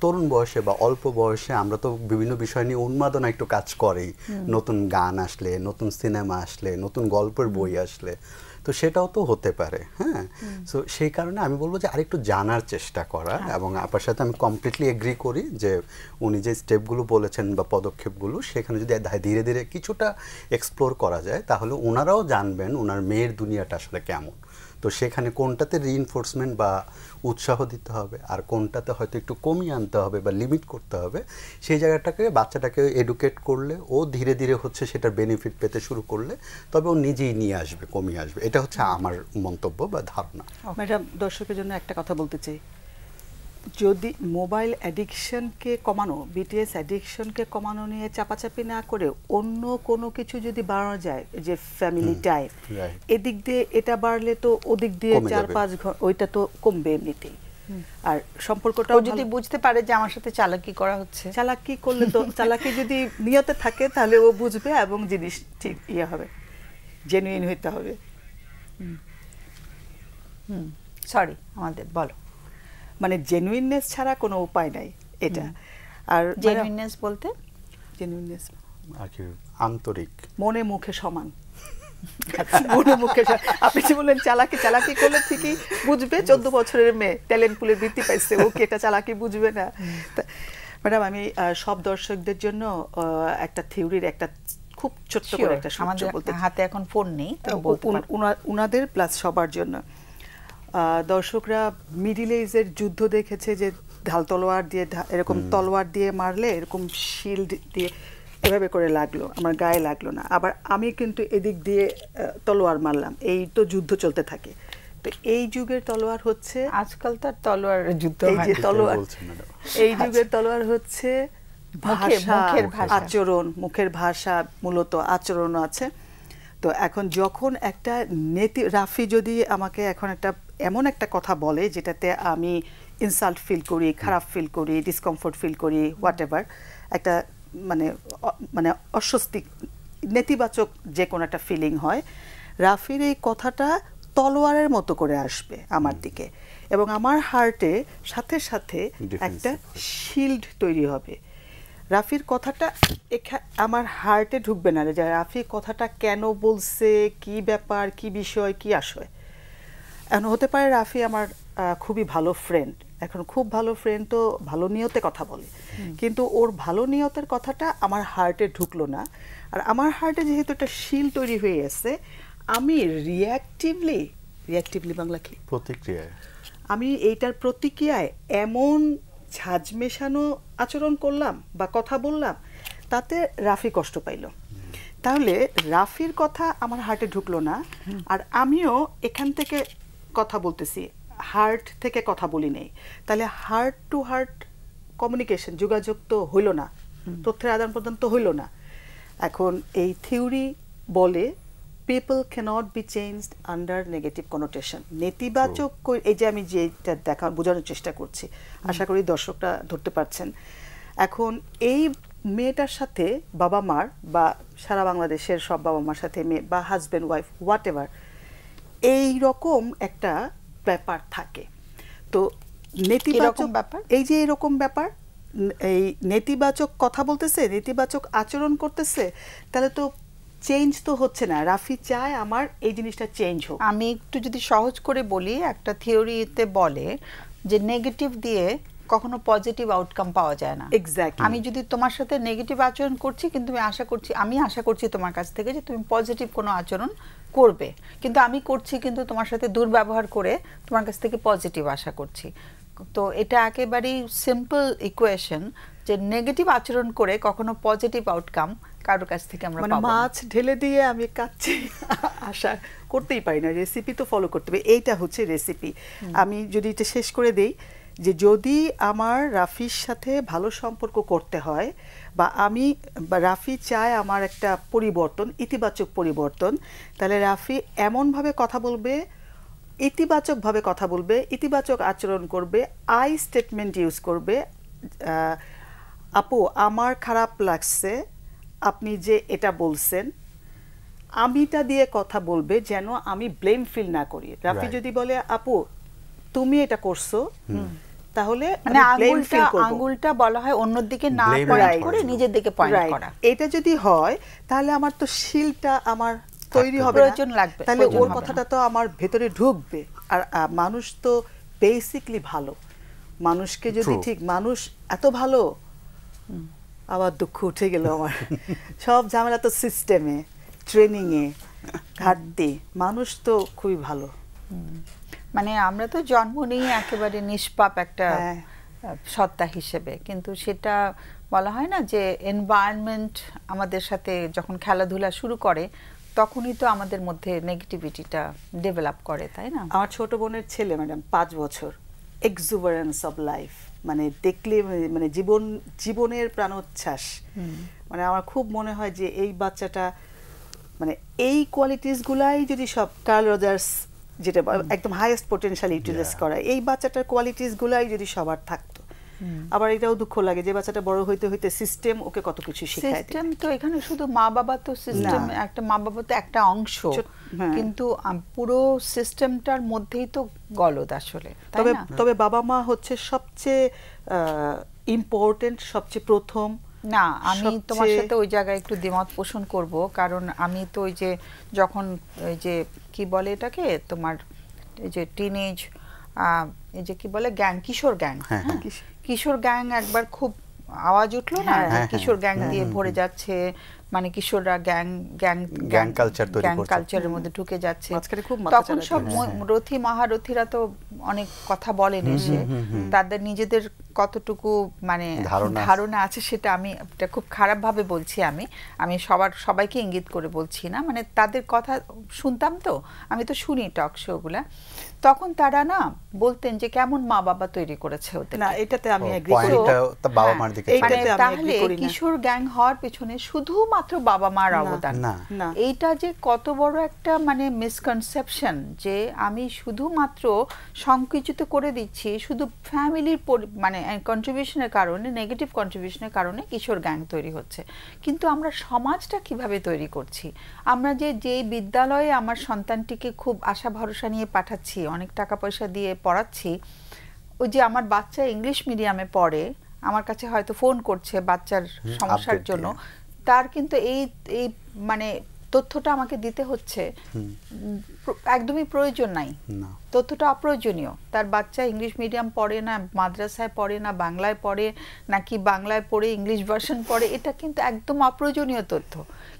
তরুণ বয়সে বা অল্প বয়সে আমরা তো বিভিন্ন বিষয় নিয়ে উন্মাদনা একটু কাজ করেই, নতুন গান আসলে, নতুন সিনেমা আসলে, নতুন গল্পের বই আসলে, তো সেটাও তো হতে পারে। হ্যাঁ, সো সেই কারণে আমি বলবো যে আরেকটু জানার চেষ্টা করা। এবং আপনার সাথে আমি কমপ্লিটলি এগ্রি করি যে উনি যে স্টেপগুলো বলেছেন বা পদক্ষেপগুলো, সেখানে যদি ধীরে ধীরে কিছুটা এক্সপ্লোর করা যায়, তাহলে ওনারাও জানবেন ওনার মেয়ের দুনিয়াটা আসলে কেমন। তো সেখানে কোনটাতে রিইনফোর্সমেন্ট বা উৎসাহ দিতে হবে আর কোনটাতে হয়তো একটু কমিয়ে আনতে হবে বা লিমিট করতে হবে, সেই জায়গাটাকে বাচ্চাটাকে এডুকেট করলে ও ধীরে ধীরে হচ্ছে সেটার বেনিফিট পেতে শুরু করলে তবে ও নিজেই নিয়ে আসবে, কমিয়ে আসবে। এটা হচ্ছে আমার মন্তব্য বা ধারণা। ম্যাডাম, দর্শকের জন্য একটা কথা বলতে চাই, যদি মোবাইল অ্যাডিকশনকে কমানো, বিটিএস অ্যাডিকশনকে কমানো নিয়ে চাপাচাপি না করে অন্য কোনো কিছু যদি বাড়ানো যায়, যে ফ্যামিলি টাইম, এদিক দিয়ে এটা বাড়লে তো ওদিক দিয়ে 4-5 ঘন্টা ওইটা তো কমবে এমনিতেই। আর সম্পর্কটা যদি বুঝতে পারে যে আমার সাথে চালাকি করা হচ্ছে, চালাকি করলে তো চালাকি যদি নিয়তে থাকে তাহলে ও বুঝবে এবং জিনিস ঠিক হবে, জেনুইন হইতে হবে। সরি, আমাদের বলো, মানে জেনুইননেস ছাড়া কোনো উপায় নাই এটা। আর জেনুইননেস বলতে জেনুইননেস আর কি আন্তরিক, মনে মুখে সমান। মনে মুখে আপনি যে বললেন চালাকি করলে ঠিকই বুঝবে, 14 বছরের মেয়ে ট্যালেন্ট পুলের বৃত্তি পাইছে, ওকে এটা চালাকি বুঝবে না। ম্যাডাম, আমি সব দর্শকদের জন্য একটা থিওরির একটা খুব ছোট্ট করে একটা সূত্র বলতে, হাতে এখন ফোন নেই, উনাদের প্লাস সবার জন্য। দর্শকরা মিডিল এজের যুদ্ধ দেখেছে যে ঢাল তলোয়ার দিয়ে, এরকম তলোয়ার দিয়ে মারলে এরকম শিল্ড দিয়ে এভাবে করে লাগলো, আমার গায়ে লাগলো না, আবার আমি কিন্তু এদিক দিয়ে তলোয়ার মারলাম, এই তো যুদ্ধ চলতে থাকে। তো এই যুগের তলোয়ার হচ্ছে, আজকাল তো তলোয়ারের যুদ্ধ, এই যে তলোয়ার, এই যুগের তলোয়ার হচ্ছে মুখের আচরণ, মুখের ভাষা, মূলত আচরণ আছে। তো এখন যখন একটা রাফি যদি আমাকে এখন এমন একটা কথা বলে যেটাতে আমি ইনসাল্ট ফিল করি, খারাপ ফিল করি, ডিসকমফোর্ট ফিল করি, হোয়াট এভার, একটা মানে অস্বস্তি, নেতিবাচক যে কোনো একটা ফিলিং হয়, রাফির এই কথাটা তলোয়ারের মতো করে আসবে আমার দিকে, এবং আমার হার্টে সাথে সাথে একটা শিল্ড তৈরি হবে। রাফির কথাটা আমার হার্টে ঢুকবে না যে রাফি কথাটা কেন বলছে, কি ব্যাপার, কি বিষয়, কি আশয়। এখন হতে পারে রাফি আমার খুবই ভালো ফ্রেন্ড, এখন খুব ভালো ফ্রেন্ড তো ভালো নিয়তে কথা বলে, কিন্তু ওর ভালো নিয়তের কথাটা আমার হার্টে ঢুকলো না। আর আমার হার্টে যেহেতু একটা শিল তৈরি হয়ে আছে, আমি রিয়াক্টিভলি বাংলা কি, প্রতিক্রিয়ায়, আমি এইটার প্রতিক্রিয়ায় এমন ঝাঁজ মেশানো আচরণ করলাম বা কথা বললাম, তাতে রাফি কষ্ট পাইল। তাহলে রাফির কথা আমার হার্টে ঢুকলো না, আর আমিও এখান থেকে কথা বলতেছি, হার্ট থেকে কথা বলি নেই। তাহলে হার্ট টু হার্ট কমিউনিকেশন, যোগাযোগ তো হইল না, তথ্যের আদান প্রদান তো হইল না। এখন এই থিওরি বলে people cannot be changed under negative connotation. নেতিবাচক, এই যে আমি যেটা বোঝানোর চেষ্টা করছি, আশা করি দর্শকরা ধরতে পারছেন। এখন এই মেয়েটার সাথে বাবা মার বা সারা বাংলাদেশের সব বাবা মার সাথে মেয়ে বা হাজব্যান্ড ওয়াইফ হোয়াট এভার এই রকম একটা ব্যাপার থাকে। তো নেতিবাচক ব্যাপার, এই যে এরকম ব্যাপার, এই নেতিবাচক কথা বলতেছে, নেতিবাচক আচরণ করতেছে, তাহলে তো চেঞ্জ তো হচ্ছে না। রাফি চায় আমার এই জিনিসটা চেঞ্জ হোক। আমি একটু যদি সহজ করে বলি, একটা থিওরিতে বলে যে নেগেটিভ দিয়ে কখনো পজিটিভ আউটকাম পাওয়া যায় না। এক্স্যাক্টলি। আমি যদি তোমার সাথে নেগেটিভ আচরণ করছি, কিন্তু আমি আশা করছি তোমার কাছ থেকে যে তুমি পজিটিভ কোনো আচরণ করবে, কিন্তু আমি করছি কিন্তু তোমার সাথে দুর্ব্যবহার করে তোমার কাছ থেকে পজিটিভ আশা করছি। তো এটা একেবারেই সিম্পল ইকুয়েশন যে নেগেটিভ আচরণ করে কখনো পজিটিভ আউটকাম কারোর কাছ থেকে আমরা পাবো না। মাছ ঢেলে দিয়ে আমি কাচ্ছি আশা করতেই পারি না, রেসিপি তো ফলো করতে হবে, এইটা হচ্ছে রেসিপি। আমি যদি এটা শেষ করে দেই, যে যদি আমার রাফির সাথে ভালো সম্পর্ক করতে হয় বা রাফি চায় আমার একটা পরিবর্তন, ইতিবাচক পরিবর্তন, তাহলে রাফি এমনভাবে কথা বলবে, ইতিবাচকভাবে কথা বলবে, ইতিবাচক আচরণ করবে, আই স্টেটমেন্ট ইউজ করবে। আপু আমার খারাপ লাগছে আপনি যে এটা বলছেন, আমিটা দিয়ে কথা বলবে যেন আমি ব্লেম ফিল না করি। রাফি যদি বলে আপু তুমি এটা করছো, তাহলে মানে আঙ্গুলটা বলা হয় অন্যর দিকে না পয়েন্ট করে নিজের দিকে পয়েন্ট করা। এটা যদি হয় তাহলে আমার তো শিলটা আমার তৈরি হবে, প্রয়োজন লাগবে, তাহলে ওর কথাটা তো আমার ভেতরে ঢুকবে। আর মানুষ তো বেসিকলি ভালো, মানুষকে যদি ঠিক, মানুষ এত ভালো, আবার দুঃখ উঠে গেল আমার। সব ঝামেলা তো সিস্টেমে, ট্রেনিংয়ে ঘাটতি, মানুষ তো খুবই ভালো। মানে আমরা তো জন্ম নিয়ে একেবারে নিষ্পাপ একটা সত্তা হিসেবে, কিন্তু সেটা বলা হয় না যে এনভায়রনমেন্ট আমাদের সাথে যখন খেলাধুলা শুরু করে তখনই তো আমাদের মধ্যে নেগেটিভিটিটা ডেভেলপ করে, তাই না? আমার ছোট বোনের ছেলে ম্যাডাম 5 বছর, এক্সুবারেন্স অফ লাইফ, মানে দেখলে মানে জীবনের প্রাণোচ্ছ্বাস। মানে আমার খুব মনে হয় যে এই বাচ্চাটা, মানে এই কোয়ালিটিস গুলাই যদি সব, কার্ল রজার্স যেটা একদম হাইয়েস্ট পোটেনশিয়াল ইউটিলাইজ করা, এই বাচ্চাটার কোয়ালিটিস গুলাই যদি সবার থাকতো। আবার এটাও দুঃখ লাগে যে বাচ্চাটা বড় হইতে হইতে সিস্টেম ওকে কত কিছু শেখায়। সিস্টেম তো এখানে শুধু মা বাবা তো সিস্টেম, একটা মা বাবা তো একটা অংশ, কিন্তু পুরো সিস্টেমটার মধ্যেই তো গলদ আসলে। তবে বাবা মা হচ্ছে সবচেয়ে ইম্পর্টেন্ট, সবচেয়ে প্রথম। না, আমি তোমার সাথে ওই জায়গায় একটু দ্বিমত পোষণ করব, কারণ আমি তো ওই যে যখন ওই যে কি বলে এটাকে তোমার এই যে টিনেজ, এই যে কি বলে গ্যাং, কিশোর গ্যাং, কিশোর গ্যাং একবার খুব আওয়াজ উঠলো না, কিশোর গ্যাং দিয়ে ভরে যাচ্ছে, মানে কিশোররা গ্যাং কালচারের মধ্যে ঢুকে যাচ্ছে। তখন সব রথী মহারথীরা তো অনেক কথা বলেন এসে, তাদের নিজেদের কতটুকু মানে ধারণা আছে সেটা আমি খুব খারাপ ভাবে বলছি, আমি সবাইকে ইঙ্গিত করে বলছি না, মানে তাদের কথা শুনতাম তো, আমি তো শুনি টক শো গুলা, তখন তারা না বলতেন যে কেমন মা বাবা তৈরি করেছে ওদের। না, এটাতে আমি এগ্রি করি, বাবা মার দিকে তাহলে কিশোর গ্যাং হওয়ার পিছনে শুধুমাত্র বাবা মার অবদান না, এইটা যে কত বড় একটা মানে মিসকনসেপশন, যে আমি শুধুমাত্র সংকুচিত করে দিচ্ছি শুধু ফ্যামিলির মানে কন্ট্রিবিউশনের কারণে, নেগেটিভ কন্ট্রিবিউশনের কারণে কিশোর গ্যাং তৈরি হচ্ছে। কিন্তু আমরা সমাজটা কিভাবে তৈরি করছি? আমরা যে বিদ্যালয়ে আমার সন্তানটিকে খুব আশা ভরসা নিয়ে পাঠাচ্ছি, অনেক টাকা পয়সা দিয়ে পড়াচ্ছি, ওই যে আমার বাচ্চা ইংলিশ মিডিয়ামে পড়ে, আমার কাছে হয়তো ফোন করছে বাচ্চার সমস্যার update জন্য, দিয়ে। তার কিন্তু এই এই মানে তথ্যটা আমাকে দিতে হচ্ছে একদমই প্রয়োজন নাই, না। তথ্যটা অপ্রয়োজনীয়। তার বাচ্চা ইংলিশ মিডিয়াম পড়ে না, মাদ্রাসায় পড়ে না, বাংলায় পড়ে নাকি বাংলায় পড়ে ইংলিশ ভার্সন পড়ে, এটা কিন্তু একদম অপ্রয়োজনীয় তথ্য।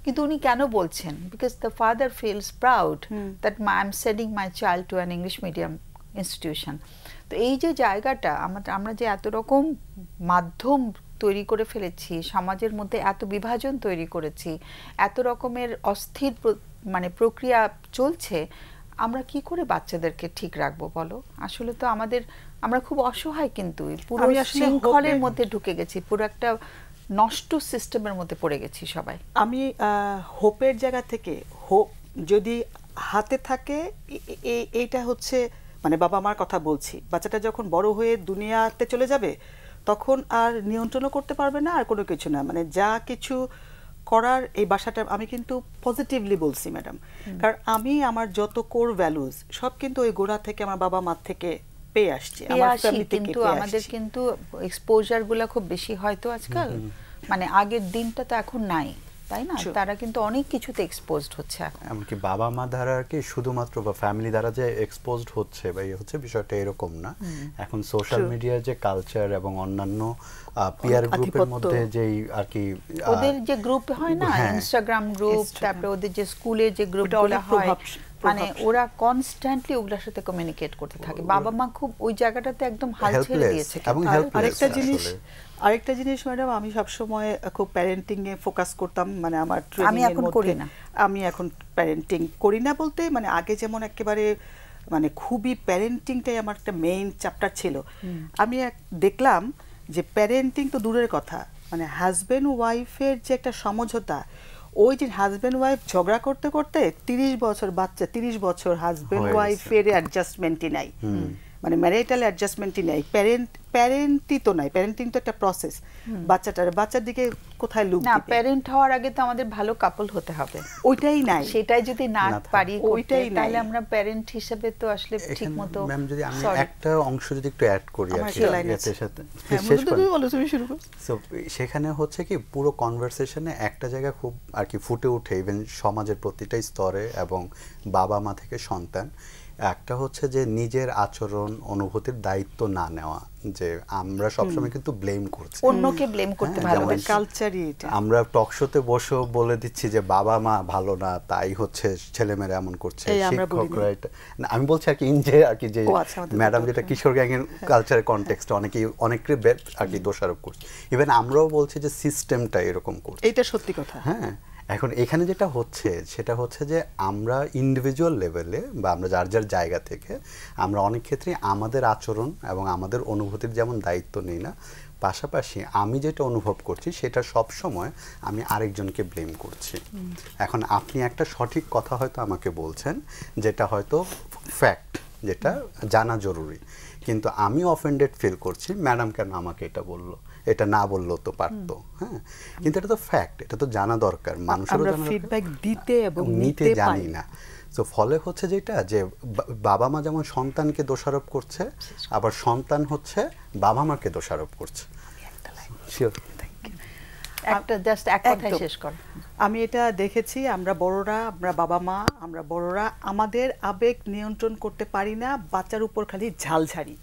কিন্তু উনি কেন বলছেন? Because the father feels proud that I am sending my child to an English medium institution. তো এই যে জায়গাটা আমরা যে এত রকম মাধ্যম তৈরি করে ফেলেছি, সমাজের মধ্যে এত বিভাজন তৈরি করেছি, এত রকমের অস্থির মানে প্রক্রিয়া চলছে, আমরা কি করে বাচ্চাদেরকে ঠিক রাখবো বলো? আসলে তো আমরা খুব অসহায়, কিন্তু পুরো শৃঙ্খলের মধ্যে ঢুকে গেছি, পুরো একটা নষ্ট সিস্টেমের মধ্যে পড়ে গেছি সবাই। আমি হোপের জায়গা থেকে, হোপ যদি হাতে থাকে, এইটা হচ্ছে মানে বাবা মার কথা বলছি, বাচ্চাটা যখন বড় হয়ে দুনিয়াতে চলে যাবে তখন আর নিয়ন্ত্রণও করতে পারবে না, আর কোনো কিছু না, মানে যা কিছু করার এই বাসাটা আমি কিন্তু পজিটিভলি বলছি ম্যাডাম, কারণ আমি আমার যত কোর ভ্যালুজ সব কিন্তু ওই গোড়া থেকে আমার বাবা মা থেকে পেয়ে আসছি, আমার ফ্যামিলি থেকে কিন্তু আমাদের কিন্তু এক্সপোজার গুলা খুব বেশি হয়তো আজকাল, মানে আগের দিনটা তো এখন নাই, তাই না? তারা কিন্তু অনেক কিছুতে এক্সপোজড হচ্ছে। এমনকি বাবা মা দ্বারা আর কি শুধুমাত্র বা ফ্যামিলি দ্বারা যে এক্সপোজড হচ্ছে বা হচ্ছে, বিষয়টা এরকম না। এখন সোশ্যাল মিডিয়ার যে কালচার এবং অন্যান্য পিয়ার গ্রুপের মধ্যে যেই আর কি ওদের যে গ্রুপ হয় না, ইনস্টাগ্রাম গ্রুপ, তারপরে ওদের যে স্কুলে যে গ্রুপগুলো হয়, মানে ওরা কনস্ট্যান্টলি ওগুলোর সাথে কমিউনিকেট করতে থাকে। বাবা মা খুব ওই জায়গাটাতে একদম হাল ছেড়ে দিয়েছে। আরেকটা জিনিস ম্যাডাম, আমি সবসময় খুব প্যারেন্টিং এ ফোকাস করতাম, মানে আমার আমি এখন করি না, আমি এখন প্যারেন্টিং করি না বলতে, মানে আগে যেমন একেবারে মানে খুবই প্যারেন্টিংটাই আমার একটা মেইন চ্যাপ্টার ছিল। আমি দেখলাম যে প্যারেন্টিং তো দূরের কথা, মানে হাজব্যান্ড ওয়াইফের যে একটা সমঝোতা, ওই যে হাজব্যান্ড ওয়াইফ ঝগড়া করতে করতে 30 বছর বাচ্চা, 30 বছর হাজব্যান্ড ওয়াইফের অ্যাডজাস্টমেন্টই নাই, মানে ম্যারিটাল অ্যাডজাস্টমেন্টই নাই, প্যারেন্টই তো নাই, প্যারেন্টিং তো একটা প্রসেস। বাচ্চার দিকে কোথায় লুক না, প্যারেন্ট হওয়ার আগে তো আমাদের ভালো কাপল হতে হবে, ওইটাই নাই, সেটাই যদি না পারি ওইটাই, তাহলে আমরা প্যারেন্ট হিসেবে তো আসলে ঠিকমতো। ম্যাম যদি আমি একটা অংশ যদি একটু অ্যাড করি আর কি এর সাথে, সো সেখানে হচ্ছে কি পুরো কনভারসেশনে একটা জায়গা খুব আর কি ফুটে ওঠে, ইভেন সমাজের প্রতিটা স্তরে এবং বাবা মা থেকে সন্তান, একটা হচ্ছে যে নিজের আচরণ অনুভূতির দায়িত্ব না নেওয়া, যে আমরা সবসময় কিন্তু ব্লেম করছি, অন্যকে ব্লেম করতে ভালোবাসি, কালচারই এটা। আমরা টক শোতে বসে বলে দিচ্ছি যে বাবা মা ভালো না, তাই হচ্ছে ছেলেমেয়েরা এমন করছে, শিক্ষকরা এটা না, আমি বলছি আর কি ইনজে আর কি যে ম্যাডাম যেটা কিশোর গ্যাংয়ের কালচারের কনটেক্সটে অনেকে আর কি দোষারোপ করছে, ইভেন আমরাও বলছি যে সিস্টেমটা এরকম করছে, এটা সত্যি কথা। হ্যাঁ, এখন এখানে যেটা হচ্ছে সেটা হচ্ছে যে আমরা ইন্ডিভিজুয়াল লেভেলে বা আমরা যার যার জায়গা থেকে আমরা অনেক ক্ষেত্রে আমাদের আচরণ এবং আমাদের অনুভূতির যেমন দায়িত্ব নিই না, পাশাপাশি আমি যেটা অনুভব করছি সেটা সব সময় আমি আরেকজনকে ব্লেম করছি। এখন আপনি একটা সঠিক কথা হয়তো আমাকে বলছেন, যেটা হয়তো ফ্যাক্ট, যেটা জানা জরুরি, কিন্তু আমি অফেন্ডেড ফিল করছি, ম্যাডাম কেন আমাকে এটা বললো, এটা না বললেও তো পারতো। হ্যাঁ, কিন্তু এটা তো ফ্যাক্ট, এটা তো জানা দরকার, মানুষেরও জানা দরকার, ফিডব্যাক দিতে এবং নিতে জানি না। তো ফলে হচ্ছে যেটা যে বাবা মা যেমন সন্তানকে দোষারোপ করছে, আবার সন্তান হচ্ছে বাবা মাকে দোষারোপ করছে। আমি এটা দেখেছি, আমরা বড়রা, আমরা বাবা মা, আমরা বড়রা আমাদের আবেগ নিয়ন্ত্রণ করতে পারি না, বাচ্চার উপর খালি ঝাল ঝাড়ি।